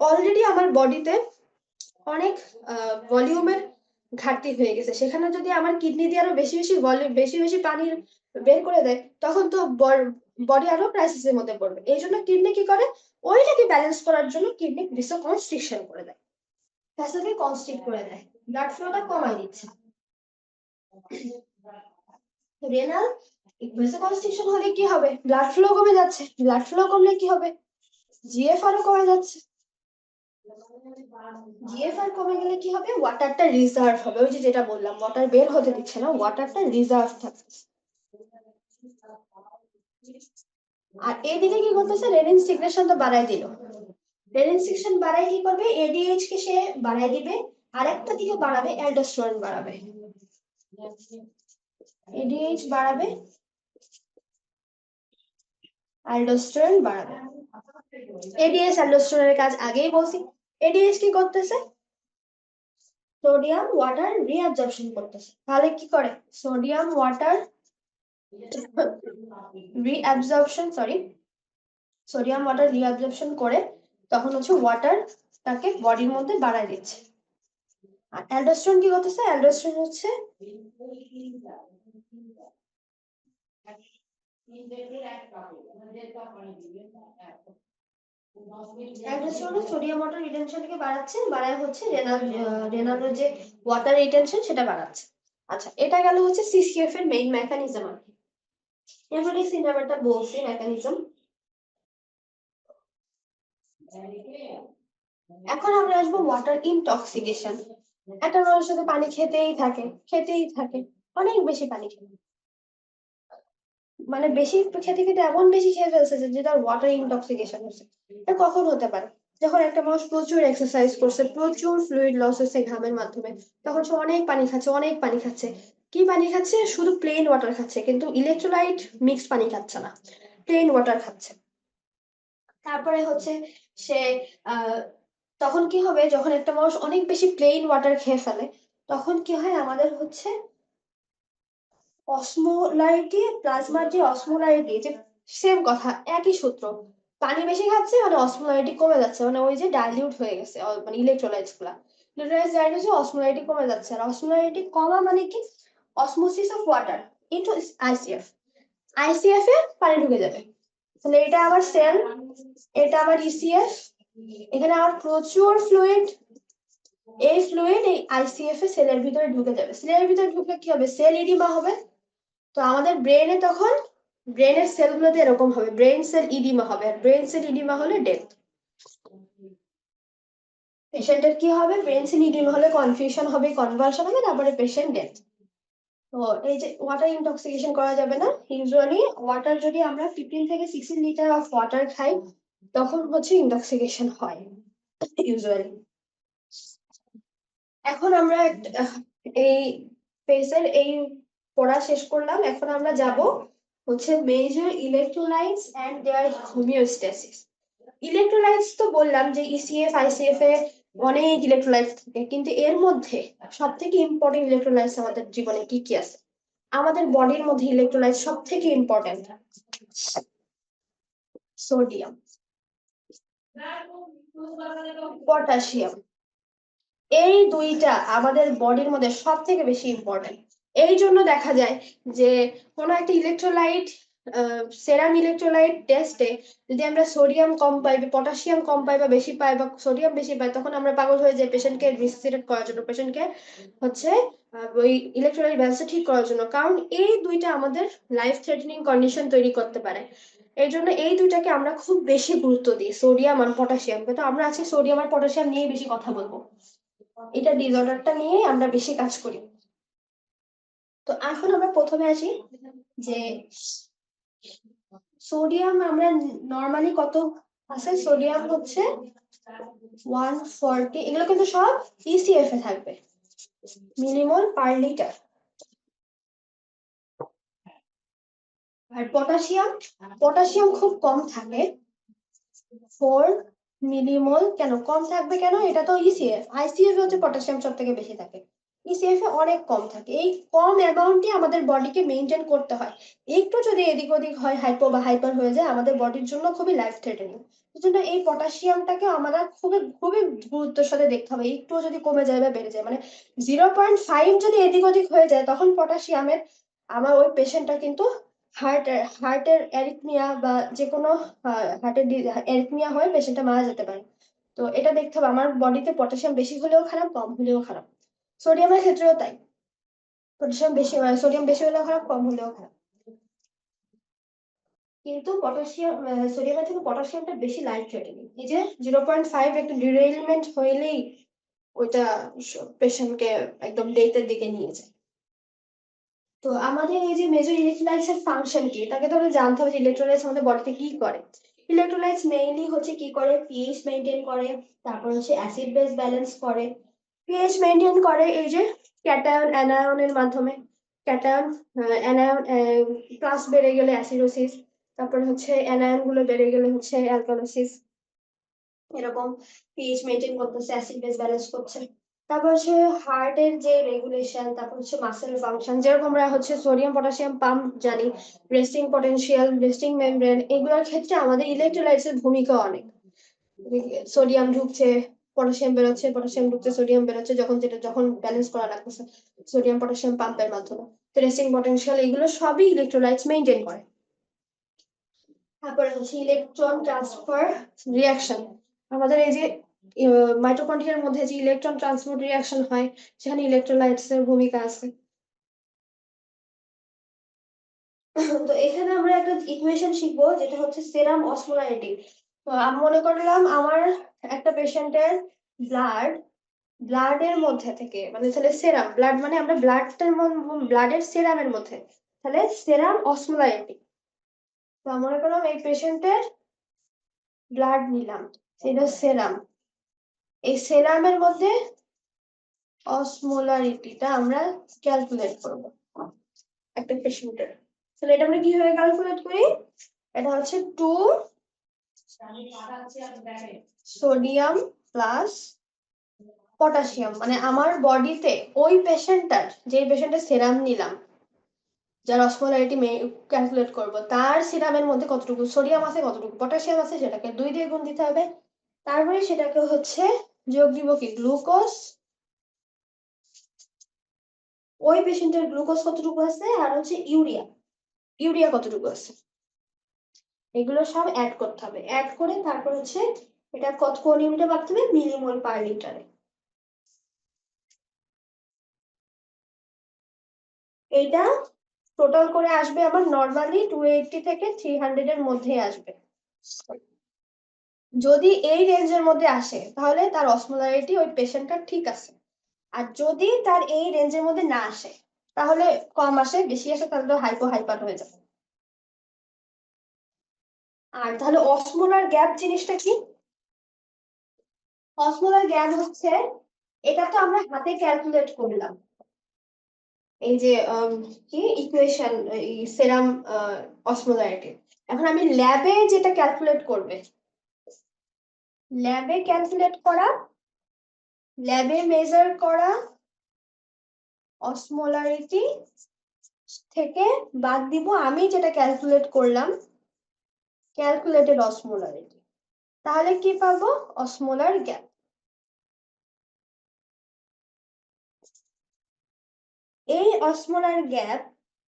Speaker 1: অলরেডি আমার বডিতে অনেক ভলিউমের ঘাটতি হয়ে গেছে, সেখানে যদি আমার কিডনি দিয়ে আরো বেশি বেশি ভলিউম, বেশি বেশি পানি বের করে দেয়, তখন তো বডি আরো ক্রাইসিসের মধ্যে পড়বে। এই জন্য কিডনি কি করে, ওইটাকে ব্যালেন্স করার জন্য কিডনি ভেসো কনস্ট্রিকশন করে দেয়, ভেসেলকে কনস্ট্রিক্ট করে দেয়, ব্লাড ফ্লোটা কমায় দিচ্ছে। রেনাল ভেসোকনস্ট্রিকশন হলে কি হবে, ব্লাড ফ্লো কমে যাচ্ছে, ব্লাড ফ্লো কমলে কি হবে, জিএফআর ও কমে যাচ্ছে। জিএফআর কমে গেলে কি হবে, ওয়াটারটা রিজার্ভ হবে, ওই যে যেটা বললাম, ওয়াটার বের হতে দিচ্ছে না, ওয়াটারটা রিজার্ভ থাকছে। আর এদিকে কি করতেছে, রেনিন সিক্রেশন তো বাড়াই দিল, রেনিন সিক্রেশন বাড়াই কি করবে, এডিএইচ কে সে বাড়াই দিবে, আর একটা দিকে বাড়াবে, অ্যালডোস্টেরন বাড়াবে, এডিএইচ বাড়াবে, অ্যালডোস্টেরন বাড়াবে। এডিএস অ্যালডোস্টেরনের কাজ আগেই বলছি। এডিএস কি করতেছে, সোডিয়াম ওয়াটার রিঅ্যাবজর্পশন করতেছে। তাহলে কি করে, sodium water reabsorption, sodium water reabsorption করে তখন হচ্ছে ওয়াটার তাকে বডির মধ্যে বাড়ায় দিচ্ছে। আর অ্যালডোস্টেরন কি করতেছে, অ্যালডোস্টেরন হচ্ছে সোডিয়াম ওয়াটার রিটেনশনকে বাড়াচ্ছে, বাড়ায় হচ্ছে রেনালের যে ওয়াটার রিটেনশন সেটা বাড়াচ্ছে। আচ্ছা, এটা গেল হচ্ছে সিসিএফ এর মেইন মেকানিজম। আর এবারে সিনেমাটা বলছি মেকানিজম। এখন আমরা আসবো ওয়াটার ইনটক্সিকেশন। একটা মানুষের সাথে পানি খেতেই থাকে, অনেক বেশি পানি খেতে, মানে বেশি খেতে খেতে এমন বেশি খেয়ে ফেলছে যে তার ওয়াটার ইনটক্সিকেশন হচ্ছে। এটা কখন হতে পারে, যখন একটা মানুষ প্রচুর এক্সারসাইজ করছে, প্রচুর ফ্লুইড লস হচ্ছে ঘামের মাধ্যমে, তখন সে অনেক পানি খাচ্ছে, অনেক পানি খাচ্ছে। কি পানি খাচ্ছে, শুধু প্লেন ওয়াটার খাচ্ছে, কিন্তু ইলেকট্রোলাইট মিক্স পানি খাচ্ছে না, প্লেন ওয়াটার খাচ্ছে। তারপরে হচ্ছে সে আহ তখন কি হবে, যখন একটা মানুষ অনেক বেশি প্লেন ওয়াটার খেয়ে ফেলে, তখন কি হয়, আমাদের হচ্ছে অসমোলারিটি, প্লাজমার যে অসমোলারিটি, যে সেম কথা, একই সূত্র, পানি বেশি খাচ্ছে মানে অসমোলারিটি কমে যাচ্ছে, মানে ওই যে ডাইলিউট হয়ে গেছে মানে ইলেকট্রোলাইটস গুলা। ইলেকট্রোলাইটস জারি হচ্ছে অসমোলারিটি কমে যাচ্ছে, আর অসমোলারিটি কমা মানে কি, osmosis of water into ICF, ICF এ পানি ঢুকে যাবে। তাহলে এটা আমার সেল, এটা আমার ইসিএফ, এখানে আমার প্রচুর ফ্লুইড, এই ফ্লুইড এই আইসিএফ এ সেলের ভিতরে ঢুকে যাবে। সেলের ভিতরে ঢুকলে কি হবে, সেল ইডিমা হবে। তো আমাদের ব্রেনে তখন, ব্রেনের সেলগুলোতে এরকম হবে, ব্রেন সেল ইডিমা হবে, আর ব্রেন সেল ইডিমা হলে ডেথ। পেশেন্টের কি হবে, ব্রেন সেল ইডিমা হলে কনফিউশন হবে, কনভালশন হবে, তারপরে পেশেন্ট ডেথ। তো এই যে ওয়াটার ইনটক্সিকেশন করা যাবে না। ইউজুয়ালি ওয়াটার যদি আমরা 15 থেকে 16 লিটার অফ ওয়াটার খাই তখন হচ্ছে ইনটক্সিকেশন হয় ইউজুয়ালি। এখন আমরা এই ফেসের এই পড়া শেষ করলাম, এখন আমরা যাব হচ্ছে major electrolytes and their homeostasis. Electrolytes তো বললাম যে ইসিএফ আইসিএফ এ অনেক ইলেকট্রোলাইটস থাকে, কিন্তু এর মধ্যে সব থেকে ইম্পর্টেন্ট ইলেকট্রোলাইটস আমাদের জীবনে কি কি আছে, আমাদের বডির মধ্যে ইলেকট্রোলাইট সব থেকে ইম্পর্টেন্ট সোডিয়াম, পটাশিয়াম, এই দুইটা আমাদের বডির মধ্যে সব থেকে বেশি ইম্পর্টেন্ট। এই জন্য দেখা যায় যে কোনো একটা ইলেকট্রোলাইট, সেরাম ইলেকট্রোলাইট টেস্টে যদি আমরা সোডিয়াম কম পাই বা পটাশিয়াম কম পাই বা বেশি পাই বা সোডিয়াম বেশি পাই, তখন আমরা পাগল হয়ে যাই পেশেন্টকে রিসিটেট করার জন্য, পেশেন্টকে হচ্ছে ওই ইলেকট্রোলাইট ব্যালেন্সটা ঠিক করার জন্য, কারণ এই দুইটা আমাদের লাইফ থ্রেটেনিং কন্ডিশন তৈরি করতে পারে। এই জন্য এই দুইটাকে আমরা খুব বেশি গুরুত্ব দিই, সোডিয়াম আর পটাশিয়াম। তো আমরা আজকে সোডিয়াম আর পটাশিয়াম নিয়ে বেশি কথা বলবো, এটা ডিসঅর্ডারটা নিয়ে আমরা বেশি কাজ করি। তো এখন আমরা প্রথমে আসি যে সোডিয়াম আমরা নরমালি কত আছে, সোডিয়াম হচ্ছে 140, এগুলো কিন্তু সব ইসিএফ এ থাকবে, মিলিমোল পার লিটার। আর পটাশিয়াম, পটাশিয়াম খুব কম থাকে, 4 মিলিমোল। কেন কম থাকবে, কেন, এটা তো ইসিএফ, আইসিএফ হচ্ছে পটাশিয়াম সব থেকে বেশি থাকে, ইসিএফ এ অনেক কম থাকে। এই কম অ্যামাউন্টই আমাদের বডিকে মেইনটেইন করতে হয়, একটু যদি এদিক ওদিক হয়, হাইপো বা হাইপার হয়ে যায়, আমাদের বডির জন্য খুবই লাইফ থ্রেটেনিং। জন্য এই পটাশিয়ামটাকে আমাদের খুবই খুবই গুরুত্বের সাথে দেখতে হবে, একটু যদি কমে যায় বা বেড়ে যায়, মানে 0.5 যদি এদিক ওদিক হয়ে যায়, তখন পটাশিয়ামের, আমার ওই পেশেন্টটা কিন্তু হার্টের অ্যারিথমিয়া বা যে কোনো হার্টের অ্যারিথমিয়া হয়ে পেশেন্টটা মারা যেতে পারে। তো এটা দেখতে হবে, আমার বডিতে পটাশিয়াম বেশি হলেও খারাপ, কম হলেও খারাপ। সোডিয়ামের ক্ষেত্রেও তাই, পটাশিয়াম বেশি, সোডিয়াম বেশি হলেও খারাপ, কম হলেও খারাপ। কিন্তু পটাশিয়াম, সোডিয়ামের থেকে পটাশিয়ামটা বেশি লাইফ থ্রেটেনিং। এই যে 0.5 একটু ডিরেইলমেন্ট হইলেই ওইটা পেশেন্টকে একদম ডেথের দিকে নিয়ে যায়। তো আমাদের এই যে মেজর ইলেকট্রোলাইটস এর ফাংশন কি, এটাকে তো আমাদের জানতে হবে যে ইলেকট্রোলাইটস আমাদের বডিতে কি করে। ইলেকট্রোলাইটস মেইনলি হচ্ছে কি করে, পিএইচ মেইনটেইন করে, তারপর হচ্ছে অ্যাসিড বেস ব্যালেন্স করে। পিএইচ মেইনটেইন করে এই যে ক্যাটায়ন অ্যানায়নের মাধ্যমে, ক্যাটায়ন অ্যানায়ন প্লাস বেড়ে গেলে অ্যাসিডোসিস, তারপর হচ্ছে অ্যানায়ন গুলো বেড়ে গেলে হচ্ছে অ্যালকালোসিস, এরকম পিএইচ মেইনটেইন করতেছে, অ্যাসিড বেস ব্যালেন্স করছে। তারপর হচ্ছে হার্টের যে রেগুলেশন, তারপর হচ্ছে মাসেল ফাংশন, যেরকম আমরা হচ্ছে সোডিয়াম পটাশিয়াম পাম্প জানি, রেস্টিং পটেনশিয়াল, রেস্টিং মেমব্রেন, এগুলোর ক্ষেত্রে আমাদের ইলেকট্রোলাইটস এর ভূমিকা অনেক। সোডিয়াম ঢুকছে, পটাশিয়াম বেরোচ্ছে, পটাশিয়াম ঢুকছে, সোডিয়াম বেরোচ্ছে, যখন যেটা যখন ব্যালেন্স করা লাগতেছে সোডিয়াম পটাশিয়াম পাম্পের মাধ্যমে। তো রেস্টিং পটেনশিয়াল এগুলো সবই ইলেকট্রোলাইটস মেইনটেইন করে। তারপরে হচ্ছে ইলেকট্রন ট্রান্সফার রিয়াকশন, আমাদের এই যে মাইটোকন্ড্রিয়ার মধ্যে যে ইলেকট্রন ট্রান্সপোর্ট রিয়াকশন হয়, সেখানে ইলেকট্রোলাইটস এর ভূমিকা আছে। তো এখানে আমরা একটা ইকুয়েশন শিখবো, যেটা হচ্ছে সেরাম অসমোলারিটি। তো আমি মনে করলাম আমার একটা পেশেন্টের ব্লাড, ব্লাডের মধ্যে থেকে, মানে তাহলে সেরাম, ব্লাড মানে আমরা ব্লাডের ব্লাডের সেরামের মধ্যে, তাহলে সেরাম অসমোলারিটি। তো মনে করলাম এই পেশেন্টের ব্লাড নিলাম, সেটা সেরাম, এই সেরামের মধ্যে অসমোলারিটিটা আমরা ক্যালকুলেট করব একটা পেশেন্টের। তাহলে এটা আমরা কিভাবে ক্যালকুলেট করি, এটা হচ্ছে 2 সোডিয়াম প্লাস পটাশিয়াম, মানে আমার বডিতে ওই পেশেন্টটার, যে পেশেন্টের সেরাম নিলাম, যার অসমোলারিটি ক্যালকুলেট করব, তার সিরামের মধ্যে কতটুকু সোডিয়াম আছে, কতটুকু পটাশিয়াম আছে, সেটাকে 2 দিয়ে গুণ দিতে হবে। তারপরে সেটাকে হচ্ছে যোগ দিব কি গ্লুকোজ ওই পেশেন্টের গ্লুকোজ কতটুকু আছে আর হচ্ছে ইউরিয়া কতটুকু আছে, এগুলো সব অ্যাড করতে হবে। অ্যাড করে তারপর হচ্ছে এটা কোন ইউনিটে মাপতে হবে, মিলিমোল পার লিটারে। এইটা টোটাল করে আসবে আমার নরমালি 280 থেকে 300 এর মধ্যে আসবে। যদি এই রেঞ্জের মধ্যে আসে তাহলে তার অসমোলারিটি ওই পেশেন্টটা ঠিক আছে। আর যদি তার এই রেঞ্জের মধ্যে না আসে, তাহলে কম আসে, বেশি আসে তাহলে তো হাইপার হয়ে যাবে। আর তাহলে অসমোলার গ্যাপ জিনিসটা কি? অসমোলার গ্যাপ হচ্ছে, এটা তো আমরা হাতে ক্যালকুলেট করলাম, এই যে কি ইকুয়েশন, এই সেরাম অসমোলারিটি। এখন আমি ল্যাবে যেটা ক্যালকুলেট করবে, ল্যাবে মেজার করা অসমোলারিটি থেকে বাদ দিব আমি যেটা ক্যালকুলেট করলাম, ক্যালকুলেটেড অসমোলারিটি। তাহলে কি পাবো? Osmolar gap. এই osmolar gap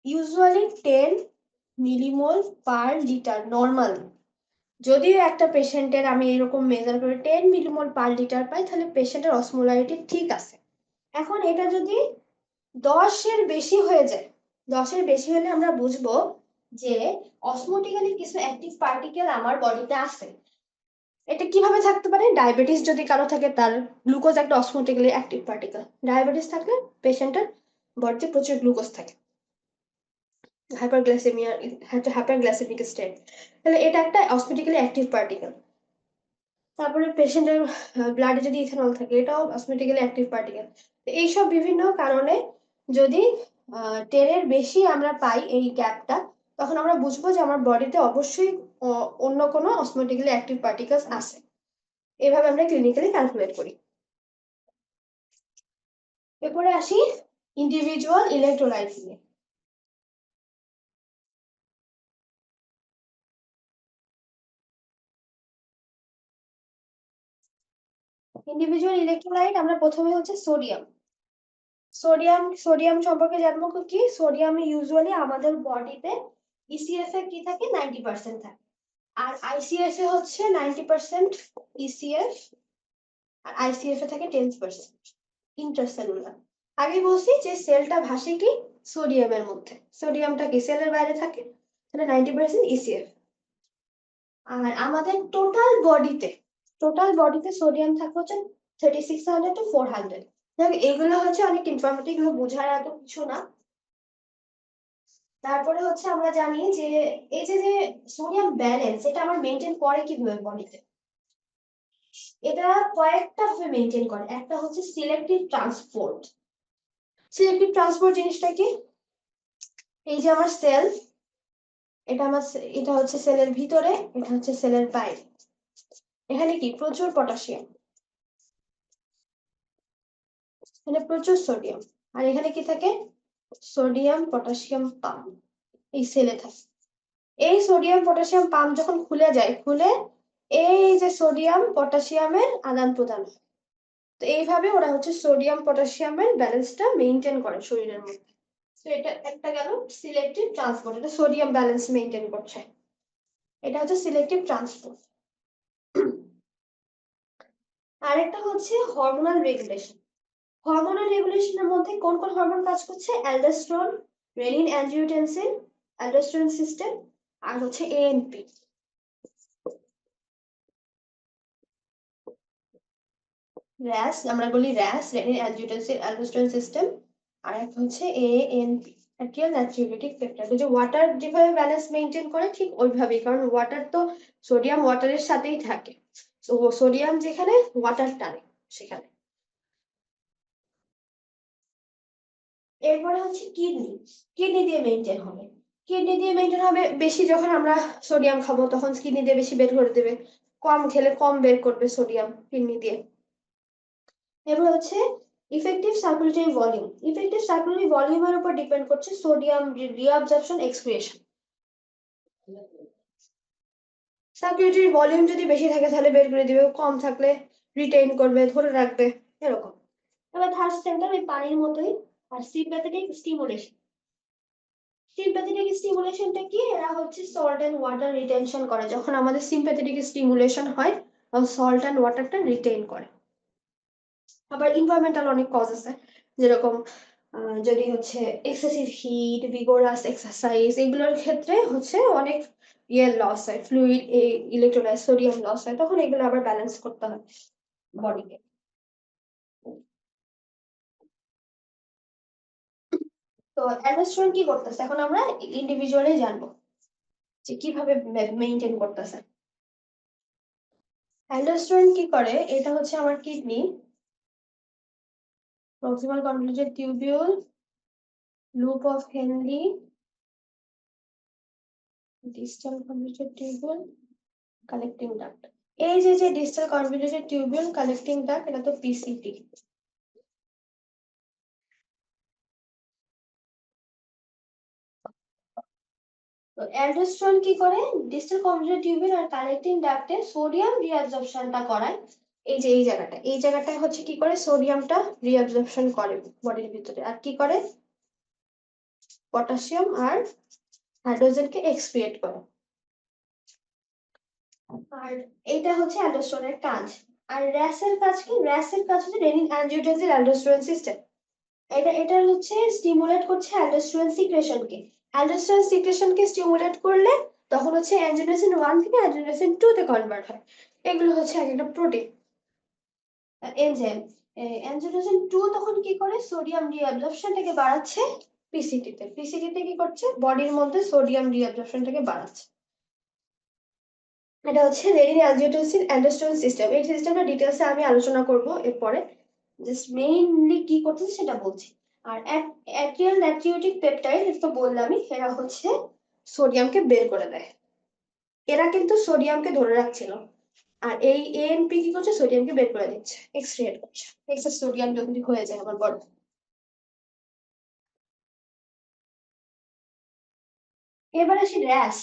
Speaker 1: usually 10 millimole per litre normal. যদিও একটা পেশেন্টের আমি এরকম মেজার করে 10 মিলিমোল পার লিটার পাই, তাহলে পেশেন্টের অসমোলারিটি ঠিক আছে। এখন এটা যদি 10 এর বেশি হয়ে যায়, 10 এর বেশি হলে আমরা বুঝবো যে অসমোটিক্যালি কিছু অ্যাক্টিভ পার্টিকেল আমার বডিতে আছে। এটা কিভাবে থাকতে পারে? ডায়াবেটিস যদি কারো থাকে, তার গ্লুকোজ একটা অসমোটিক্যালি অ্যাক্টিভ পার্টিকেল। ডায়াবেটিস থাকলে পেশেন্টের বডিতে প্রচুর গ্লুকোজ থাকে, হাইপারগ্লাইসেমিক স্টেট, তাহলে এটা একটা অসমোটিক্যালি অ্যাক্টিভ পার্টিকেল। তারপরে পেশেন্টের ব্লাডে যদি ইথানল থাকে, এটাও অসমোটিক্যালি অ্যাক্টিভ পার্টিকেল। এইসব বিভিন্ন কারণে যদি 10 এর বেশি আমরা পাই এই গ্যাপটা, তখন আমরা বুঝবো যে আমার বডিতে অবশ্যই অন্য কোনো অসমোটিক্যালি অ্যাক্টিভ পার্টিকেলস আছে। এভাবে আমরা ক্লিনিক্যালি ক্যালকুলেট করি। এরপরে আসি ইন্ডিভিজুয়াল ইলেকট্রোলাইট নিয়ে। ইন্ডিভিজুয়াল ইলেকট্রোলাইট আমরা প্রথমে হচ্ছে সোডিয়াম সম্পর্কে জানবো কি? সোডিয়াম ইউজুয়ালি আমাদের বডিতে ইসিএফ এ কি থাকে, 90% থাকে। আর আইসিএফ এ হচ্ছে 90% ইসিএফ, আর আইসিএফ এ থাকে 10% ইন্ট্রাসেলুলার। আগে বলছি যে সেলটা ভাসে কি সোডিয়ামের মধ্যে, সোডিয়ামটা কি সেলের বাইরে থাকে, তাহলে 90% ইসিএফ। আর আমাদের টোটাল বডিতে সোডিয়াম থাকে হচ্ছে 3600 to 400। এগুলো হচ্ছে অনেক ইনফরমেটিভ, এগুলো বোঝার এত কিছু না। তারপরে হচ্ছে আমরা জানি যে এই যে যে সোডিয়াম ব্যালেন্স, এটা আমার মেনটেন করে কিভাবে বডিতে? এটা কয়েকটা ভাবে মেনটেন করে। একটা হচ্ছে সিলেক্টিভ ট্রান্সপোর্ট। জিনিসটা কি? এই যে আমার সেল, এটা হচ্ছে সেলের ভিতরে, এটা হচ্ছে সেলের বাইরে। এখানে কি প্রচুর পটাশিয়াম, এখানে প্রচুর সোডিয়াম, আর এখানে কি থাকে? সোডিয়াম পটাশিয়াম পাম্প এই সেলে থাকে। এই সোডিয়াম পটাশিয়াম পাম্প যখন খুলে যায়, খুলে এই যে সোডিয়াম পটাশিয়ামের আদান প্রদান হয়। তো এইভাবে ওরা হচ্ছে সোডিয়াম পটাশিয়ামের ব্যালেন্সটা মেনটেন করে শরীরের মধ্যে। তো এটা একটা গেল সিলেক্টিভ ট্রান্সপোর্ট, এটা সোডিয়াম ব্যালেন্স মেনটেন করছে, এটা হচ্ছে সিলেক্টিভ ট্রান্সপোর্ট। আরেকটা হচ্ছে হরমোনাল রেগুলেশন। হরমোনাল রেগুলেশনের মধ্যে কোন কোন হরমোন কাজ করছে? Aldosterone, renin angiotensin, aldosterone system, আর হচ্ছে এএনপি। র্যাস, আমরা বলি RAS, renin angiotensin aldosterone system. আর একটা হচ্ছে এএনপি, অ্যাট্রিয়াল নাইট্রিউরেটিক পেপটাইড। যে ওয়াটার যেভাবে ব্যালেন্স মেনটেন করে ঠিক ওইভাবেই, কারণ ওয়াটার তো সোডিয়াম ওয়াটারের সাথেই থাকে, তো সোডিয়াম যেখানে ওয়াটার টানে সেখানে। এরপরে হচ্ছে কিডনি দিয়ে মেনটেন হবে। বেশি যখন আমরা সোডিয়াম খাবো তখন কিডনি দিয়ে বেশি বের করে দেবে, কম খেলে কম বের করবে সোডিয়াম কিডনি দিয়ে। এবার হচ্ছে ইফেক্টিভ সার্কুলেটরি ভলিউমের উপর ডিপেন্ড করছে sodium reabsorption excoriation. Circulatory volume যদি বেশি থাকে তাহলে বের করে দিবে, কম থাকলে রিটেইন করবে, ধরে রাখবে, এরকম। এবার থার্ড স্টেপটা ওই পানির মতোই, আর সিম্প্যাথেটিক স্টিমুলেশন, সিম্প্যাথেটিক স্টিমুলেশনটা কি, এরা হচ্ছে সল্ট এন্ড ওয়াটার রিটেনশন করে। যখন আমাদের সিম্প্যাথেটিক স্টিমুলেশন হয় তখন সল্ট এন্ড ওয়াটারটা রিটেইন করে। আবার এনভায়রনমেন্টাল অনেক কজ আছে, যেরকম যদি হচ্ছে এক্সেসিভ হিট, ভিগোরাস এক্সারসাইজ, এগুলোর ক্ষেত্রে হচ্ছে অনেক লস হয়, ফ্লুইড ইলেকট্রোলাইট সোডিয়াম লস হয়, তখন এগুলো আবার ব্যালেন্স করতে হয় বডিকে। তো অ্যালডোস্টেরন কি করতেছে, এখন আমরা ইন্ডিভিজুয়ালি জানবো যে কিভাবে মেইনটেইন করতেছে। অ্যালডোস্টেরন কি করে, এটা হচ্ছে আমার kidney, proximal convoluted tubule, loop of Henle, distal convoluted tubule, collecting duct. এই যে distal convoluted tubule, collecting duct, এটা তো পিসিটি। তো অ্যালডোস্টেরন কি করে, ডিস্টাল কনভলিউটেড টিউবিউল আর কালেক্টিং ডাক্টে সোডিয়াম রিঅ্যাবজর্পশনটা করায়। এই যে এই জায়গাটায় হচ্ছে কি করে, সোডিয়ামটা রিঅ্যাবজর্পশন করে বডির ভিতরে, আর কি করে, পটাশিয়াম আর হাইড্রোজেনকে এক্সক্রিয়েট করে। আর এটা হচ্ছে অ্যালডোস্টেরনের কাজ। আর র্যাসের কাজ কি, র্যাসের কাজ হচ্ছে রেনিন অ্যানজিওটেনসিন অ্যালডোস্টেরন সিস্টেম। এটা হচ্ছে স্টিমুলেট করছে অ্যালডোস্টেরন সিক্রেশনকে। অ্যালডোস্টেরন সিক্রেশনকে স্টিমুলেট করলে তখন হচ্ছে অ্যানজিওটেনসিন 1 থেকে অ্যানজিওটেনসিন 2 তে কনভার্ট হয়। এগুলো হচ্ছে একটা প্রোটিন এনজাইম। অ্যানজিওটেনসিন 2 তখন কি করে, সোডিয়াম রিঅ্যাবজর্পশনটাকে বাড়াচ্ছে পিসিটিতে। পিসিটিতে কি করছে, বডির মধ্যে সোডিয়াম রিঅ্যাবজর্পশনটাকে বাড়াচ্ছে। এটা হচ্ছে রেনিন অ্যানজিওটেনসিন অ্যালডোস্টেরন সিস্টেম। এই সিস্টেমটা ডিটেইলসে আমি আলোচনা করব এরপরে, জাস্ট মেইনলি কি করতেছে সেটা বলছি। আর অ্যাট্রিয়াল নাইট্রিওটিক পেপটাইড, এটা তো বললামই, এরা হচ্ছে সোডিয়ামকে বের করে দেয়। এরা কিন্তু সোডিয়ামকে ধরে রাখছিল, আর এই এএনপি কি করছে, সোডিয়ামকে বের করে দিচ্ছে, এক্সট্রিয়েট করছে। এক্সেস সোডিয়াম যদি হয়ে যায় আমার বডি। এবার আসি rash,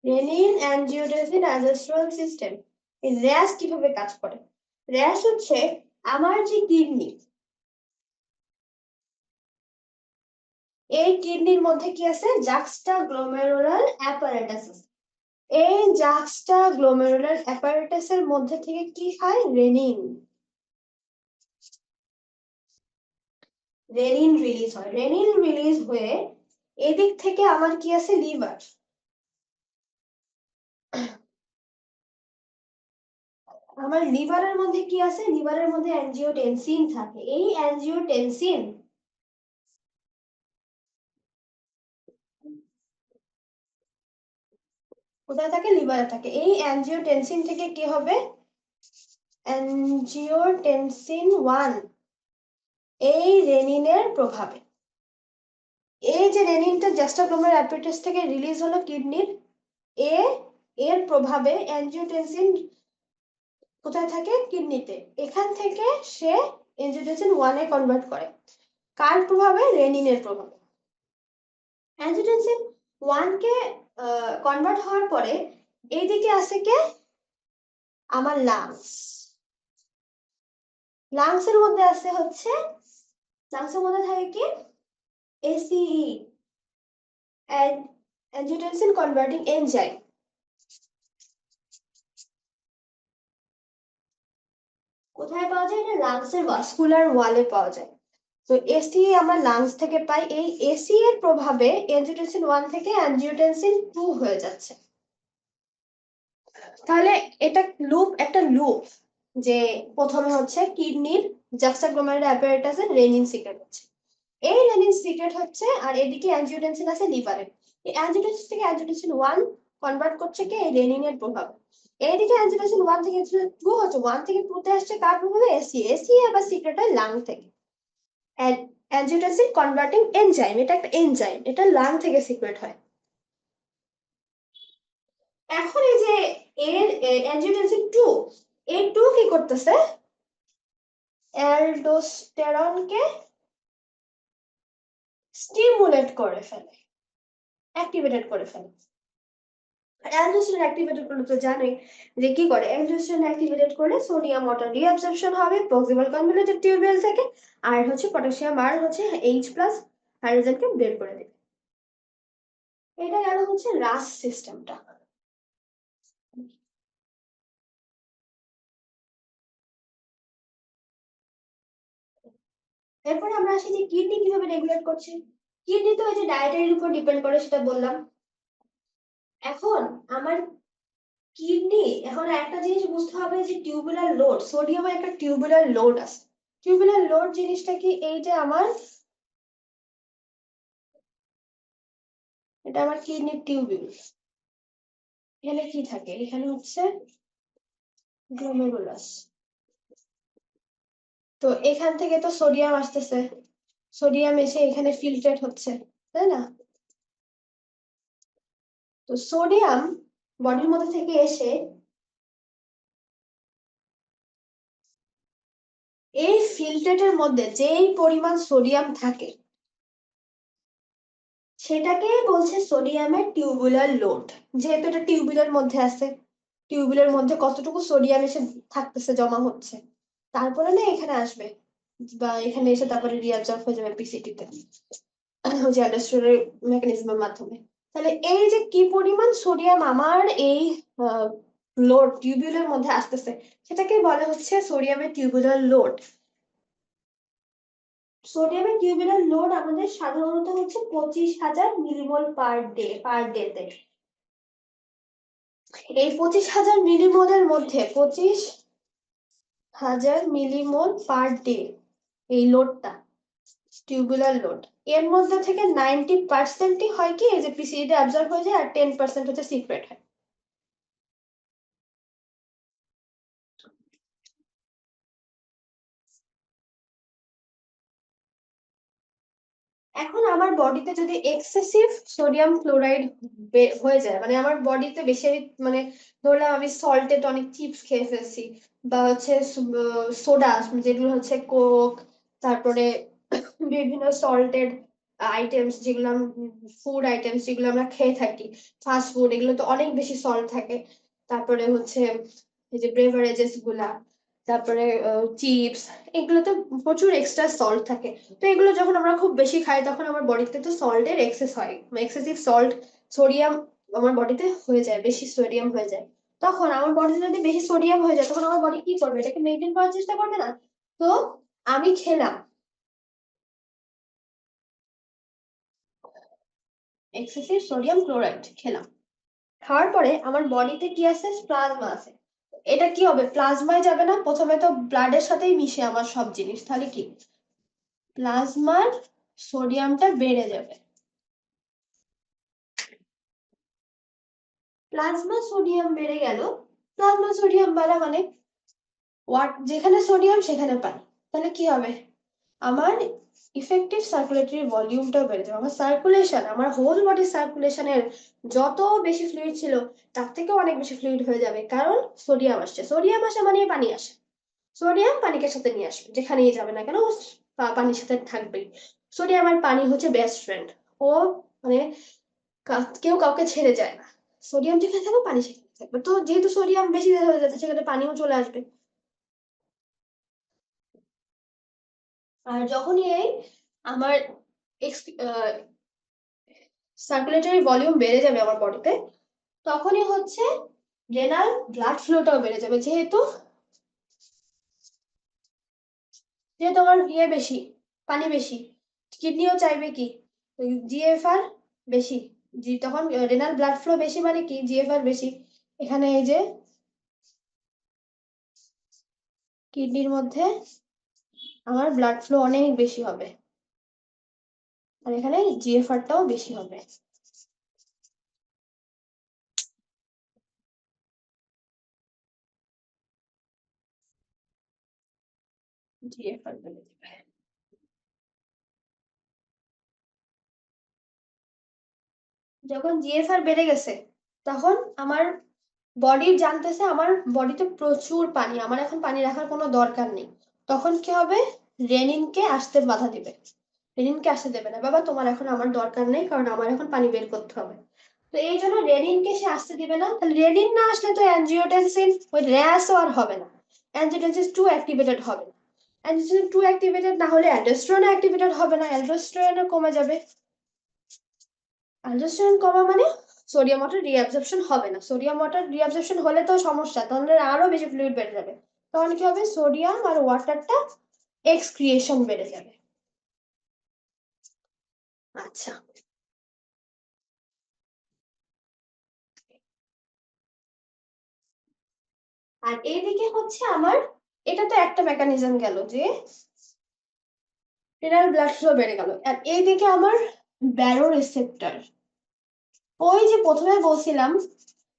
Speaker 1: renin angiotensin aldosterone system. এই র্যাস কিভাবে কাজ করে, র্যাস হচ্ছে আমার যে কিডনি, এই কিডনির মধ্যে কি আছে, জাক্সটা গ্লোমেরুলার অ্যাপারেটাস। এই জাক্সটা গ্লোমেরুলার অ্যাপারেটাসের মধ্যে থেকে কি হয়, রেনিন, রেনিন রিলিজ হয়। রেনিন রিলিজ হয়ে এদিক থেকে আমার কি আছে, লিভার। আমার লিভারের মধ্যে কি আছে, লিভারের মধ্যে অ্যানজিওটেনসিন থাকে। এই অ্যানজিওটেনসিন কোথায় থাকে, লিভারে থাকে। এই অ্যানজিওটেনসিন থেকে কি হবে, অ্যানজিওটেনসিন 1, এই রেনিনের প্রভাবে, এই যে রেনিনটা জাস্টাগ্লোমেরুলার অ্যাপারেটাস থেকে রিলিজ হলো কিডনির, এর প্রভাবে অ্যানজিওটেনসিন কোথায় থাকে, কিডনিতে। এখান থেকে সে অ্যানজিওটেনসিন 1 এ কনভার্ট করে। কার প্রভাবে, রেনিনের প্রভাবে। অ্যানজিওটেনসিন 1 কে কনভার্ট হওয়ার পরে এইদিকে আছে কে, আমার লাংস। লাংসের মধ্যে আছে হচ্ছে, লাংসের মধ্যে থাকে কি, এসিই, অ্যানজিওটেনসিন কনভার্টিং এনজাইম। কোথায় পাওয়া যায়, এটা লাংসের ভাস্কুলার ওয়ালে পাওয়া যায়। তো এসি আমরা লাংস থেকে পাই। এই এসি এর প্রভাবে অ্যানজিওটেনসিন 1 থেকে অ্যানজিওটেনসিন 2 হয়ে যাচ্ছে। তাহলে এটা লুপ, একটা লুপ, যে প্রথমে হচ্ছে কিডনির জাক্সটাগ্লোমেরুলার অ্যাপারেটাসে রেনিন সিক্রেট হচ্ছে, এই রেনিন সিক্রেট হচ্ছে, আর এদিকে অ্যানজিওটেনসিন আছে লিভারে। এই অ্যানজিওটেনসিন থেকে অ্যানজিওটেনসিন 1 কনভার্ট করছে কি, এই রেনিনের প্রভাবে। এইদিকে অ্যানজিওটেনসিন 1 থেকে 2 হচ্ছে, 1 থেকে 2 তে আসছে কার প্রভাবে, এসি। এসি আবার সিক্রেট হয় লাং থেকে, অ্যানজিওটেনসিন কনভার্টিং এনজাইম। এটা একটা এনজাইম, এটা লাং থেকে সিক্রেট হয়। এখন এই যে এর অ্যানজিওটেনসিন 2, এই 2 কি করতেছে, অ্যালডোস্টেরনকে স্টিমুলেট করে ফেলে, অ্যাক্টিভেটেড করে ফেলে। অ্যালডোস্টেরন অ্যাক্টিভেটেড করলে তো জানোই যে কি করে, অ্যালডোস্টেরন অ্যাক্টিভেটেড করলে সোডিয়াম ওয়াটার রিঅ্যাবসর্পশন হবে প্রক্সিমাল কনভলিউটেড টিউবুল থেকে, আর হচ্ছে পটাশিয়াম আর হচ্ছে H+ হাইড্রোজেনকে বের করে দেবে। এটা গেল হচ্ছে রাস সিস্টেমটা। এরপরে আমরা আসি যে কিডনি কিভাবে রেগুলেট করছে। কিডনি তো ওই যে ডায়েটের উপর ডিপেন্ড করে, সেটা বললাম। এখন আমার কিডনি, এখন একটা জিনিস বুঝতে হবে যে টিউবুলার লোড, সোডিয়ামের একটা টিউবুলার লোড আছে। টিউবুলার লোড জিনিসটা কি, এই যে আমার, এটা আমার কিডনির টিউবিউল, এখানে কি থাকে, এখানে হচ্ছে গ্লোমেরুলাস। তো এখান থেকে তো সোডিয়াম আসতেছে, সোডিয়াম এসে এখানে ফিল্ট্রেট হচ্ছে, তাই না? তো সোডিয়াম বডির মধ্যে থেকে এসে এই ফিল্ট্রেটের মধ্যে যেই পরিমাণ সোডিয়াম থাকে সেটাকে বলছে সোডিয়ামের টিউবুলার লোড। যেহেতু এটা টিউবুলের মধ্যে আছে, টিউবুলের মধ্যে কতটুকু সোডিয়াম এসে থাকতেছে, জমা হচ্ছে, তারপরে না এখানে আসবে, বা এখানে এসে তারপরে রিঅ্যাবজর্ব হয়ে যাবে পিসিটিতে, যে অ্যালডোস্টেরনের মেকানিজমের মাধ্যমে। তাহলে এই যে কি পরিমাণ সোডিয়াম আমার এই লোড টিউবুলের মধ্যে আসতেছে, সেটাকে বলা হচ্ছে সোডিয়ামের টিউবুলার লোড। সোডিয়ামের টিউবুলার লোড আমাদের সাধারণত হচ্ছে 25,000 মিলিমোল পার ডেতে। এই 25,000 মিলিমোলের মধ্যে 25,000 মিলিমোল পার ডে এই লোডটা টিউবুলার লোড, এর মধ্যে থেকে 90%ই হয় কি, এই যে পিসিডি অ্যাবজর্ব হয়ে যায়, আর 10% হচ্ছে সিক্রেট হয়। এখন আমার বডিতে যদি এক্সেসিভ সোডিয়াম ক্লোরাইড হয়ে যায়, মানে আমার বডিতে বেশি, মানে ধরলাম আমি সল্টেড অনেক চিপস খেয়ে ফেলছি, বা হচ্ছে সোডা, যেগুলো হচ্ছে কোক, তারপরে বিভিন্ন সল্টেড আইটেমস, যেগুলো ফুড আইটেমস যেগুলো আমরা খেয়ে থাকি, ফাস্ট ফুড, এগুলো তো অনেক বেশি সল্ট থাকে। তারপরে হচ্ছে এই যে বেভারেজেস গুলা, তারপরে চিপস, এগুলোতে প্রচুর এক্সট্রা সল্ট থাকে। তো এগুলো যখন আমরা খুব বেশি খাই তখন আমার বডিতে তো সল্টের এক্সেস হয়, এক্সেসিভ সল্ট, সোডিয়াম আমার বডিতে হয়ে যায়, বেশি সোডিয়াম হয়ে যায়। তখন আমার বডিতে যদি বেশি সোডিয়াম হয়ে যায়, তখন আমার বডি কি করবে, এটাকে মেনটেন করার চেষ্টা করবে না। তো আমি খেলাম এক্সেসিভ সোডিয়াম ক্লোরাইড, খেলাম, খাওয়ার পরে আমার বডিতে কি আছে, প্লাজমা আছে। এটা কি হবে, প্লাজমায় যাবে না, প্রথমে তো ব্লাডের সাথেই মিশে আমার সব জিনিস, তাহলে কি প্লাজমার সোডিয়ামটা বেড়ে যাবে। প্লাজমা সোডিয়াম বেড়ে গেল, প্লাজমা সোডিয়াম বাড়া মানে যেখানে সোডিয়াম সেখানে পানি, তাহলে কি হবে, আমার ইফেক্টিভ সার্কুলেটরি ভলিউমটাও বেড়ে যাবে, আমার সার্কুলেশন, আমার হোল বডি সার্কুলেশনের যত বেশি ফ্লুইড ছিল তার থেকেও অনেক বেশি ফ্লুইড হয়ে যাবে, কারণ সোডিয়াম আসছে, সোডিয়াম আসে মানে পানি আসে, সোডিয়াম পানিকে সাথে নিয়ে আসবে, যেখানেই যাবে না কেন পানির সাথে থাকবেই। সোডিয়াম আর পানি হচ্ছে বেস্ট ফ্রেন্ড, ও মানে কেউ কাউকে ছেড়ে যায় না, সোডিয়াম যেখানে থাকবে পানি সেখানে থাকবে, তো যেহেতু সোডিয়াম বেশি হয়ে যাচ্ছে সেখানে পানিও চলে আসবে। আর যখনই এই আমার সার্কুলেটরি ভলিউম বেড়ে যাবে আমার বডিতে, তখনই হচ্ছে রেনাল ব্লাড ফ্লোটাও বেড়ে যাবে, যেহেতু যেহেতু আমার ইয়ে বেশি, পানি বেশি, কিডনিও চাইবে কি, জিএফআর বেশি, তখন রেনাল ব্লাড ফ্লো বেশি মানে কি, জিএফআর বেশি, এখানে এই যে কিডনির মধ্যে আমার ব্লাড ফ্লো অনেক বেশি হবে, আর এখানে জিএফআরটাও বেশি হবে। জিএফআর বেড়ে যাবে, যখন জিএফআর বেড়ে গেছে তখন আমার বডি জানতেছে আমার বডিতে প্রচুর পানি, আমার এখন পানি রাখার কোনো দরকার নেই, তখন কি হবে, রেনিনকে আসতে বাধা দিবে, রেনিনকে আসতে দেবে না, বাবা তোমার এখন আমার দরকার নেই, কারণ আমার এখন পানি বের করতে হবে। তো এই জন্য রেনিনকে সে আসতে দিবে না, তাহলে রেনিন না আসলে তো অ্যানজিওটেনসিন ওই র্যাসও আর হবে না, অ্যানজিওটেনসিন 2 অ্যাক্টিভেটেড হবে না, অ্যানজিওটেনসিন 2 অ্যাক্টিভেটেড না হলে অ্যালডোস্টেরন অ্যাক্টিভেটেড হবে না, অ্যালডোস্টেরন কমে যাবে, অ্যালডোস্টেরন কমা মানে সোডিয়াম ওয়াটার রিঅ্যাবজর্পশন হবে না, সোডিয়াম ওয়াটার রিঅ্যাবজর্পশন হলে তো সমস্যা, তাহলে আরো বেশি ফ্লুইড বেড়ে যাবে, তখন কি হবে সোডিয়াম আর ওয়াটারটা এক্সক্রিয়েশন বেড়ে যাবে। আচ্ছা, আর এইদিকে হচ্ছে আমার, এটা তো একটা মেকানিজম গেল যে রেনাল ব্লাড ফ্লো বেড়ে গেল, আর এইদিকে আমার ব্যারো রিসেপ্টর, ওই যে প্রথমে বলছিলাম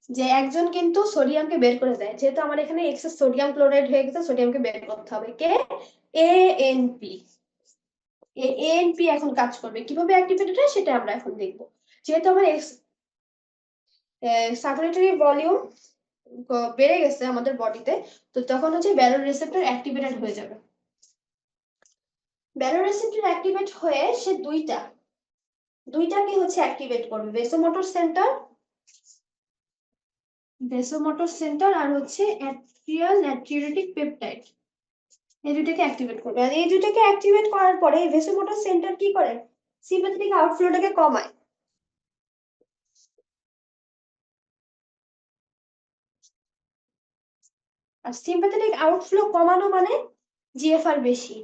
Speaker 1: যে একজন কিন্তু সোডিয়ামকে বের করে দেয়, যেহেতু আমার এখানে এক্সেস সোডিয়াম ক্লোরাইড হয়ে গেছে, সোডিয়ামকে বের করতে হবে, কে এএনপি, এএনপি এখন কাজ করবে, কিভাবে অ্যাক্টিভেটেড হয় সেটা আমরা এখন দেখব, যেহেতু আমার সার্কুলেটরি ভলিউম বেড়ে গেছে আমাদের বডিতে, তো তখন হচ্ছে ব্যারো রিসেপ্টর অ্যাক্টিভেটেড হয়ে যাবে, ব্যারো রিসেপ্টর অ্যাক্টিভেট হয়ে সে দুইটাকে হচ্ছে অ্যাক্টিভেট করবে, ভেসোমোটর সেন্টার আর হচ্ছে অ্যাট্রিয়াল নাট্রিউরেটিক পেপটাইড, এই দুটাকে অ্যাক্টিভেট করবে, আর এই দুটাকে অ্যাক্টিভেট করার পরে এই ভেসোমোটর সেন্টার কি করে সিম্প্যাথেটিক আউটফ্লোটাকে কমায়, আর সিম্প্যাথেটিক আউটফ্লো কমানো মানে জিএফআর বেশি,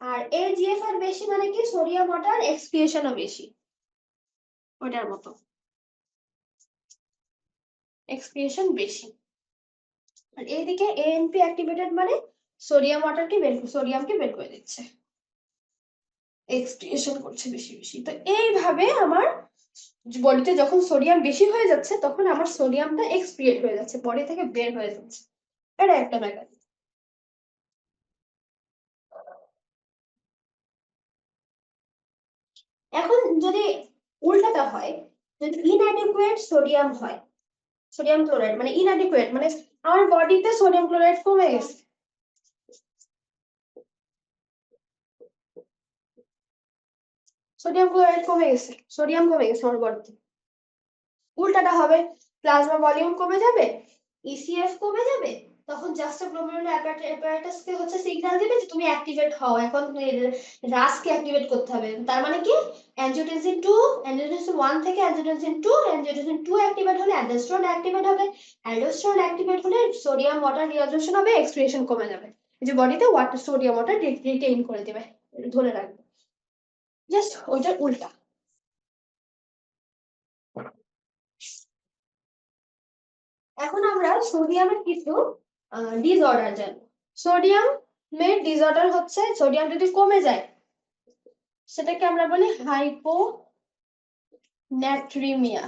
Speaker 1: আর এই জিএফআর বেশি মানে কি সোডিয়াম ওয়াটার এক্সক্রিয়েশনও বেশি, ওটার মতো এক্সক্রিয়েশন বেশি, আর এইদিকে এএনপি অ্যাক্টিভেটেড মানে সোডিয়ামকে বের করে দিচ্ছে, এক্সক্রিয়েশন করছে বেশি বেশি, তো এইভাবে আমার বডিতে যখন সোডিয়াম বেশি হয়ে যাচ্ছে তখন আমার সোডিয়ামটা এক্সক্রিয়েট হয়ে যাচ্ছে, বডি থেকে বের হয়ে যাচ্ছে, এটা একটা মেকানিজম। এখন যদি উল্টাটা হয়, যদি ইনঅ্যাডিকুয়েট সোডিয়াম হয়, সোডিয়াম ক্লোরাইড মানে ইনঅ্যাডিকুয়েট মানে আমার বডিতে সোডিয়াম ক্লোরাইড কমে গেছে, সোডিয়াম কমে গেছে আমার বডিতে, উল্টাটা হবে, প্লাজমা ভলিউম কমে যাবে, ইসিএফ কমে যাবে, তখন জাস্ট গ্লোমেরুলার অ্যাপারেটাসকে হচ্ছে সিগন্যাল দিবে যে তুমি অ্যাক্টিভেট হও, এখন রাসকে অ্যাক্টিভেট করতে হবে, তার মানে কি অ্যানজিওটেনসিন 2, অ্যানজিওটেনসিন 1 থেকে অ্যানজিওটেনসিন 2, অ্যানজিওটেনসিন 2 অ্যাক্টিভেট হলে অ্যালডোস্টেরন অ্যাক্টিভেট হবে, অ্যালডোস্টেরন অ্যাক্টিভেট হলে সোডিয়াম ওয়াটার রিঅ্যাবজর্পশন হবে, এক্সক্রিয়েশন কমে যাবে, এই যে বডিতে ওয়াটার সোডিয়াম ওয়াটার রিটেইন করে দেবে, ধরে রাখবে, জাস্ট ওইটার উল্টা। এখন আমরা সোডিয়ামের কিছু ডিসঅর্ডার জানবো, সোডিয়ামের ডিসঅর্ডার হচ্ছে সোডিয়াম যদি কমে যায় সেটাকে আমরা বলি হাইপোন্যাট্রিমিয়া,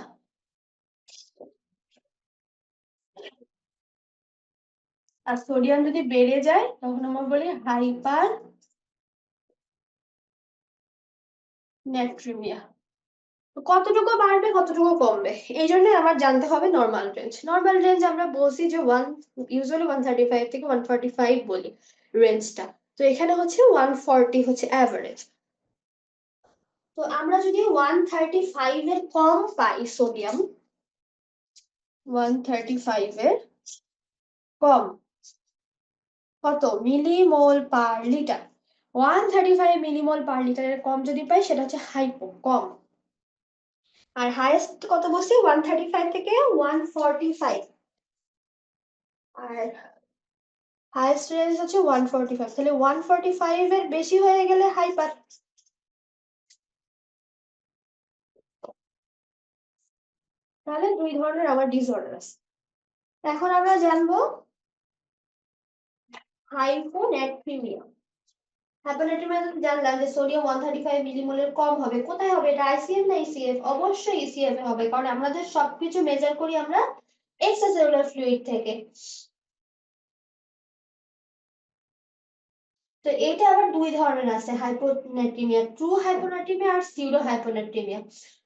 Speaker 1: আর সোডিয়াম যদি বেড়ে যায় তখন আমরা বলি হাইপার ন্যাট্রিমিয়া, কতটুকু বাড়বে কতটুকু কমবে এই জন্য আমার জানতে হবে নর্মাল রেঞ্জ আমরা বলছি যে ইউজুয়ালি 135 থেকে 145 বলি রেঞ্জটা, তো এখানে হচ্ছে 140 হচ্ছে অ্যাভারেজ, তো আমরা যদি 135 এর কম পাই সোডিয়াম, 135 এর কম কত মিলিমোল পার লিটার, 135 মিলিমোল পার লিটারের কম যদি পাই সেটা হচ্ছে হাইপো, কম, আর হাইয়েস্ট কত বলছি 135 থেকে 145, আর হাইয়েস্ট রেঞ্জ হচ্ছে 145, তাহলে 145 এর বেশি হয়ে গেলে হাইপার, তাহলে দুই ধরনের আমার ডিসঅর্ডার আছে, এখন আমরা জানবো হাইপোন্যাট্রিমিয়া, হাইপোন্যাট্রিমিয়া জানলাম যে সোডিয়াম 135 মিলিমোলের কম হবে, কোথায় হবে এটা আইসিএফ না ইসিএফ, অবশ্যই ইসিএফ এ হবে, কারণ আমাদের সবকিছু মেজার করি আমরা এক্সট্রাসেলুলার ফ্লুইড থেকে, তো এটা আবার দুই ধরনের আছে হাইপোন্যাট্রিমিয়া, ট্রু হাইপোন্যাট্রিমিয়া আর সিউডো হাইপোন্যাট্রিমিয়া,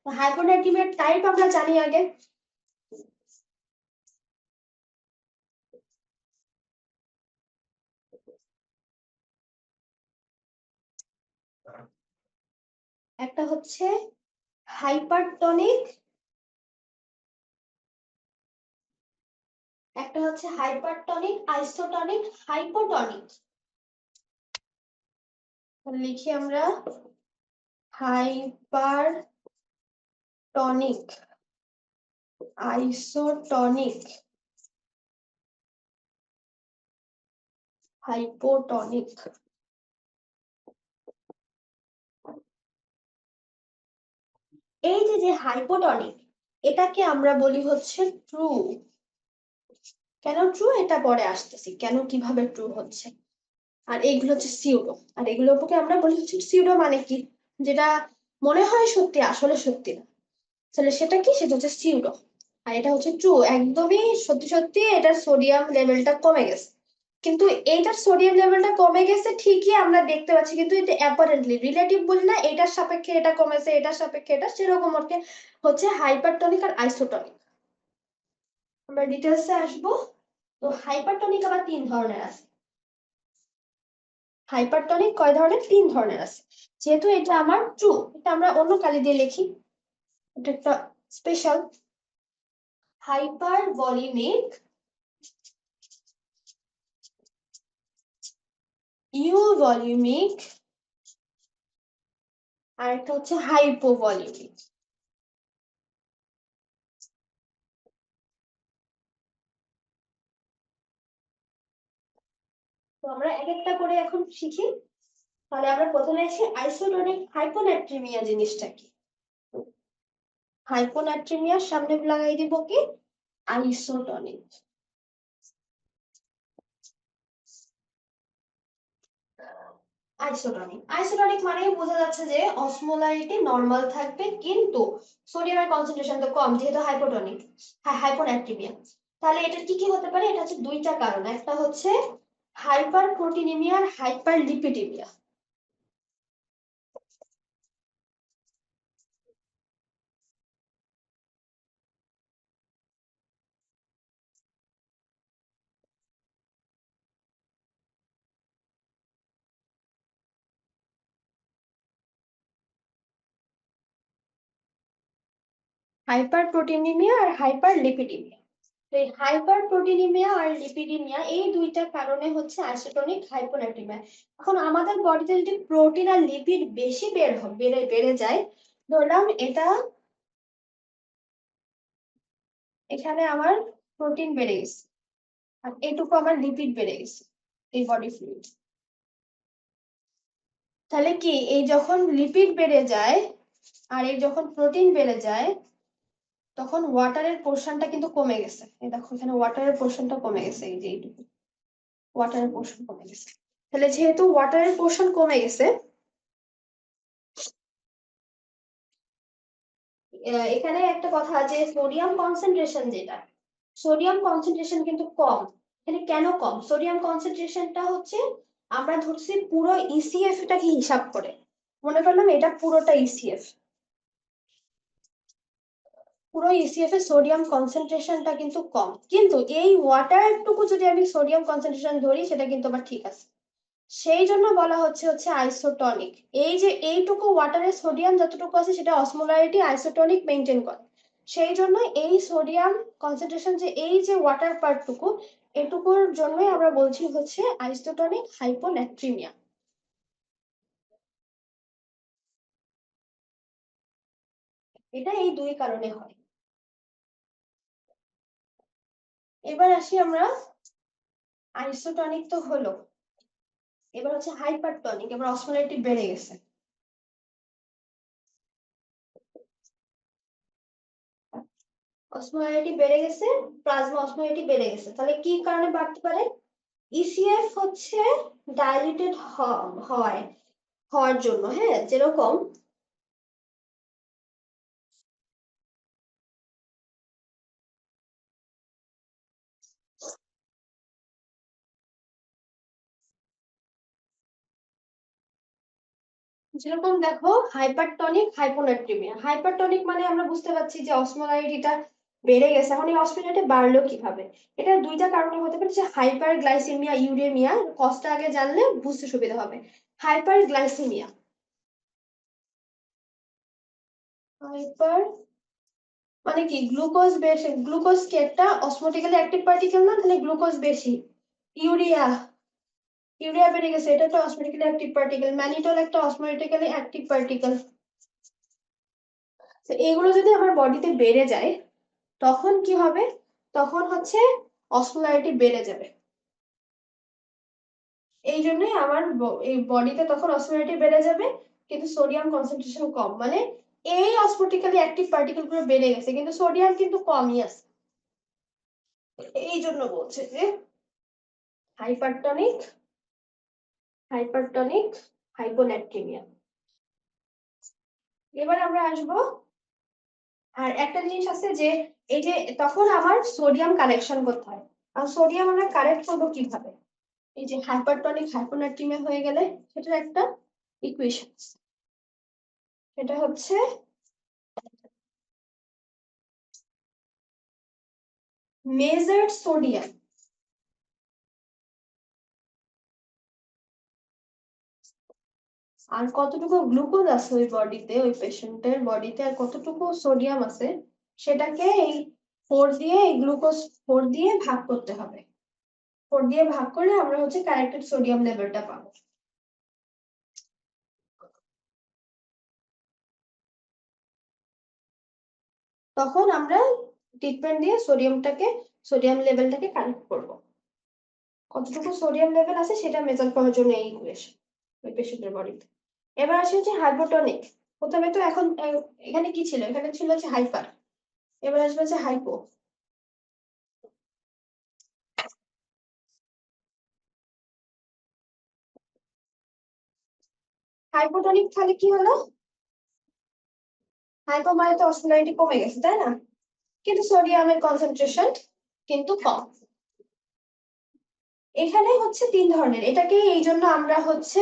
Speaker 1: তো হাইপোন্যাট্রিমিয়ার টাইপ আমরা জানি আগে, একটা হচ্ছে হাইপারটনিক, একটা হচ্ছে হাইপারটনিক, আইসোটনিক, হাইপোটনিক। লিখি আমরা হাইপারটনিক, আইসোটনিক, হাইপোটনিক। এই যে হাইপোটনিক, এটাকে আমরা বলি হচ্ছে ট্রু। কেন ট্রু এটা পরে আসতেছি, কেন কিভাবে ট্রু হচ্ছে। আর এইগুলো হচ্ছে সিউডো, আর এগুলোকে আমরা বলি হচ্ছে সিউডো, মানে কি যেটা মনে হয় সত্যি আসলে সত্যি না, তাহলে সেটা কি, সেটা হচ্ছে সিউডো। আর এটা হচ্ছে ট্রু, একদমই সত্যি সত্যি এটার সোডিয়াম লেভেলটা কমে গেছে। কিন্তু এইটার সোডিয়াম লেভেলটা কমে গেছে ঠিকই আমরা দেখতে পাচ্ছি, কিন্তু এটা অ্যাপারেন্টলি রিলেটিভ বলি না, এটার সাপেক্ষে এটা কমেছে, এটার সাপেক্ষে এটা, সেরকম ওকে হচ্ছে হাইপারটনিক আর আইসোটনিক। আমরা ডিটেলসে আসবো। তো হাইপারটনিক আবার 3 ধরনের আছে। হাইপারটনিক কয় ধরনের, 3 ধরনের আছে। যেহেতু এটা আমার ট্রু, এটা আমরা অন্য কালি দিয়ে লিখি, এটা একটা স্পেশাল। হাইপার ভলিউমিক, ইউভলিউমিক, আর একটা হচ্ছে হাইপোভলিউমিক। তো আমরা এক একটা করে এখন শিখি। তাহলে আমরা প্রথমে আসি আইসোটনিক হাইপোনাট্রিমিয়া জিনিসটা কি। হাইপোনাট্রিমিয়ার সামনে লাগাই দিব কি, আইসোটনিক। আইসোটনিক, আইসোটনিক মানে বোঝা যাচ্ছে যে অসমোলারিটি নরমাল থাকবে, কিন্তু সোডিয়ামের কনসেন্ট্রেশন তো কম, যেহেতু হাইপোটনিক, হাইপোনাট্রিমিয়া। তাহলে এটা কি কি হতে পারে, এটা হচ্ছে দুইটা কারণ, একটা হচ্ছে হাইপার প্রোটিনিমিয়া আর হাইপার লিপিডিমিয়া। হাইপার প্রোটিনিমিয়া আর হাইপার লিপিডিমিয়া। এই হাইপার প্রোটিনিমিয়া আর লিপিডিমিয়া এই দুইটা কারণে হচ্ছে আইসোটনিক হাইপোনাট্রিমিয়া। এখন আমাদের বডিতে যদি প্রোটিন আর লিপিড বেশি বেড়ে বেড়ে যায়, ধরলাম এটা, এখানে আমার প্রোটিন বেড়ে গেছে আর এটুকু আমার লিপিড বেড়ে গেছে, এই বডি ফ্লুইড। তাহলে কি, এই যখন লিপিড বেড়ে যায় আর এই যখন প্রোটিন বেড়ে যায়, তখন ওয়াটারের পোর্শনটা কিন্তু কমে গেছে। এই দেখো এখানে ওয়াটারের পোর্শনটা কমে গেছে, এই যে এইটুকু ওয়াটারের পোর্শন কমে গেছে। তাহলে যেহেতু ওয়াটারের পোর্শন কমে গেছে, এখানে একটা কথা আছে, সোডিয়াম কনসেন্ট্রেশন যেটা, সোডিয়াম কনসেন্ট্রেশন কিন্তু কম। এখানে কেন কম, সোডিয়াম কনসেন্ট্রেশনটা হচ্ছে আমরা ধরছি পুরো ইসিএফ টাকে হিসাব করে, মনে করলাম এটা পুরোটা ইসিএফ, পুরো ইসিএফ এর সোডিয়াম কনসেন্ট্রেশনটা কিন্তু কম, কিন্তু এই ওয়াটারটুকু যদি আমি সোডিয়াম কনসেন্ট্রেশন ধরি সেটা কিন্তু আবার ঠিক আছে। সেই জন্য বলা হচ্ছে হচ্ছে আইসোটনিক। এই যে এইটুকু ওয়াটারের সোডিয়াম যতটুকু আছে সেটা অসমোলারিটি আইসোটনিক মেনটেন করে, সেই জন্য এই সোডিয়াম কনসেন্ট্রেশন যে এই যে ওয়াটার পার্টটুকু, এটুকুর জন্যই আমরা বলছি হচ্ছে আইসোটনিক হাইপোনাট্রিমিয়া। এটা এই দুই কারণে হয়। এবার আসি আমরা, আইসোটনিক তো হলো, এবার হচ্ছে হাইপারটনিক, এবার অসমোলারিটি বেড়ে গেছে। অসমোলারিটি বেড়ে গেছে, প্লাজমা অসমোলারিটি বেড়ে গেছে, তাহলে কি কারণে বাড়তে পারে, ইসিএফ হচ্ছে ডাইলিউটেড হয়, হওয়ার জন্য, হ্যাঁ, যেরকম যেরকম দেখো হাইপারটনিক হাইপোনাট্রিমিয়া, হাইপারটনিক মানে আমরা বুঝতে পারছি যে অসমোলারিটিটা বেড়ে গেছে, এখন এই অসমোলারিটি বাড়লো কিভাবে, এটা দুইটা কারণে হতে পারে, যে হাইপার গ্লাইসেমিয়া ইউরেমিয়া, কজটা আগে জানলে বুঝতে সুবিধা হবে। হাইপার গ্লাইসেমিয়া, হাইপার মানে কি গ্লুকোজ বেশি, গ্লুকোজ কি একটা অসমোটিক্যালি অ্যাক্টিভ পার্টিকেল না, তাহলে গ্লুকোজ বেশি। ইউরিয়া, ইউরিয়া বেড়ে গেছে, এটা একটা অসমোটিক্যালি অ্যাক্টিভ পার্টিকেল। ম্যানিটল একটা অসমোটিক্যালি অ্যাক্টিভ পার্টিকেল। তো এগুলো যদি আমার বডিতে বেড়ে যায় তখন কি হবে, তখন হচ্ছে অসমোলারিটি বেড়ে যাবে। এই জন্যই আমার এই বডিতে তখন অসমোলারিটি বেড়ে যাবে, কিন্তু সোডিয়াম কনসেন্ট্রেশন কম। মানে এই অসমোটিক্যালি অ্যাক্টিভ পার্টিকেল গুলো বেড়ে গেছে কিন্তু সোডিয়াম কিন্তু কমই আছে। এই জন্য বলছে যে হাইপারটনিক, হাইপারটনিক হাইপোন্যাট্রিমিয়া। এবার আমরা আসবো আর একটা জিনিস আছে যে এই যে তখন আমার সোডিয়াম কারেকশন করতে হয়। আর সোডিয়াম আমরা কারেক্ট করবো কিভাবে, এই যে হাইপারটনিক হাইপোন্যাট্রিমিয়া হয়ে গেলে সেটার একটা ইকুয়েশন, এটা হচ্ছে মেজার্ড সোডিয়াম আর কতটুকু গ্লুকোজ আছে ওই বডিতে, ওই পেশেন্টের বডিতে আর কতটুকু সোডিয়াম আছে সেটাকে এই 4 দিয়ে, এই গ্লুকোজ 4 দিয়ে ভাগ করতে হবে। 4 দিয়ে ভাগ করলে আমরা হচ্ছে কারেক্টেড সোডিয়াম লেভেলটা পাবো। তখন আমরা ট্রিটমেন্ট দিয়ে সোডিয়ামটাকে, সোডিয়াম লেভেলটাকে কারেক্ট করব। কতটুকু সোডিয়াম লেভেল আছে সেটা মেজার করার জন্য এই ইকুয়েশন ওই পেশেন্টের বডিতে। এবার আসে হচ্ছে হাইপোটনিক। প্রথমে তো এখন এখানে কি ছিল, এখানে ছিল হচ্ছে হাইপার, এবার আসবে হচ্ছে হাইপো। হাইপোটনিক তাহলে কি হলো, হাইপো মানে তো অসমোলারিটি কমে গেছে তাই না, কিন্তু সোডিয়ামের কনসেন্ট্রেশন কিন্তু কম। এখানে হচ্ছে 3 ধরনের, এটাকে এই জন্য আমরা হচ্ছে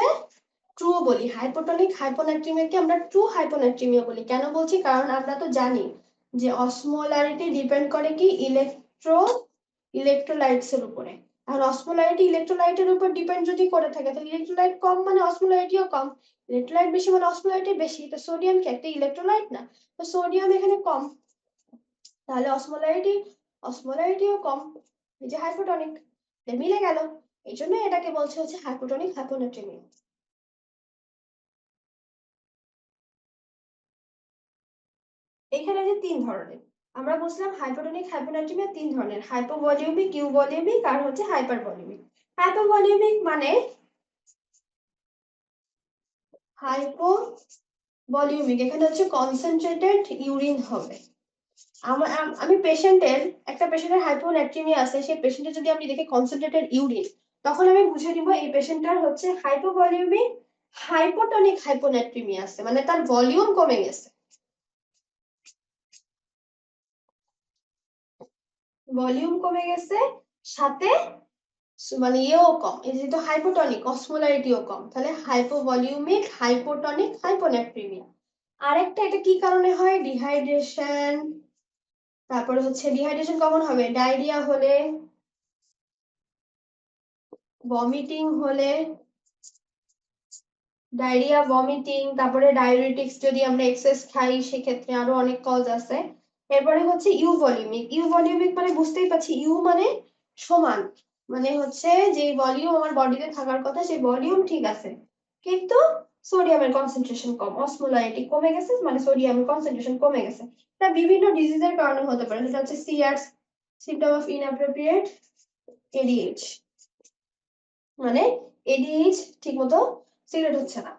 Speaker 1: ট্রু বলি। হাইপোটনিক হাইপোনাট্রিমিয়াকে আমরা ট্রু হাইপোনাট্রিমিয়া বলি। কেন বলছি, কারণ আমরা তো জানি যে অসমোলারিটি ডিপেন্ড করে কি ইলেকট্রোলাইটস এর উপরে। আর অসমোলারিটি ইলেকট্রোলাইটের উপর ডিপেন্ড যদি করে থাকে তাহলে ইলেকট্রোলাইট কম মানে অসমোলারিটিও কম, ইলেকট্রোলাইট বেশি মানে অসমোলারিটি বেশি। তো সোডিয়াম কি একটা ইলেকট্রোলাইট না, তো সোডিয়াম এখানে কম, তাহলে অসমোলারিটিও কম, এই যে হাইপোটনিক মিলে গেল। এই জন্য এটাকে বলছে হচ্ছে হাইপোটনিক হাইপোনাট্রিমিয়া। এখানে যে 3 ধরনের আমরা বুঝলাম, হাইপোটনিক হাইপোনাট্রিমিয়া 3 ধরনের, হাইপোভলিউমিক, ইউভলিউমিক আর হচ্ছে হাইপারভলিউমিক। হাইপোভলিউমিক মানে হাইপোভলিউমিক এখানে হচ্ছে কনসেন্ট্রেটেড ইউরিন হবে। আমি পেশেন্টের, একটা পেশেন্টের হাইপোনাট্রিমিয়া আছে, সেই পেশেন্টের যদি আমি দেখি কনসেন্ট্রেটেড ইউরিন, তখন আমি বুঝে নিব এই পেশেন্টটার হচ্ছে হাইপোভলিউমিক হাইপোটনিক হাইপোনাট্রিমিয়া আছে, মানে তার ভলিউম কমে গেছে, ভলিউম কমে গেছে, সাথে মানে ইয়েও কম, এই যেহেতু হাইপোটনিক অসমোলারিটিও কম, তাহলে হাইপোভলিউমিক হাইপোটনিক হাইপোনাট্রিমিয়া। আরেকটা এটা কি কারণে হয়, ডিহাইড্রেশন, তারপরে হচ্ছে ডিহাইড্রেশন কখন হবে, ডায়রিয়া হলে, ভমিটিং হলে, ডায়রিয়া ভমিটিং, তারপরে ডায়ুরেটিক্স যদি আমরা এক্সেস খাই সেক্ষেত্রে আরো অনেক কজ আছে। এরপরে হচ্ছে ইউভলিউমিক, ইউভলিউমিক মানে বুঝতেই পারছি ইউ মানে সমান, মানে হচ্ছে যে ভলিউম আমার বডিতে থাকার কথা সেই ভলিউম ঠিক আছে কিন্তু সোডিয়ামের কনসেন্ট্রেশন কম, অসমোলারিটি কমে গেছে মানে সোডিয়ামের কনসেন্ট্রেশন কমে গেছে। এটা বিভিন্ন ডিজিজের কারণে হতে পারে, সেটা হচ্ছে সিআরস, সিম্পটম অফ ইনঅ্যাপ্রোপ্রিয়েট এডিএইচ, মানে এডিএইচ ঠিকমতো সিগারেট হচ্ছে না।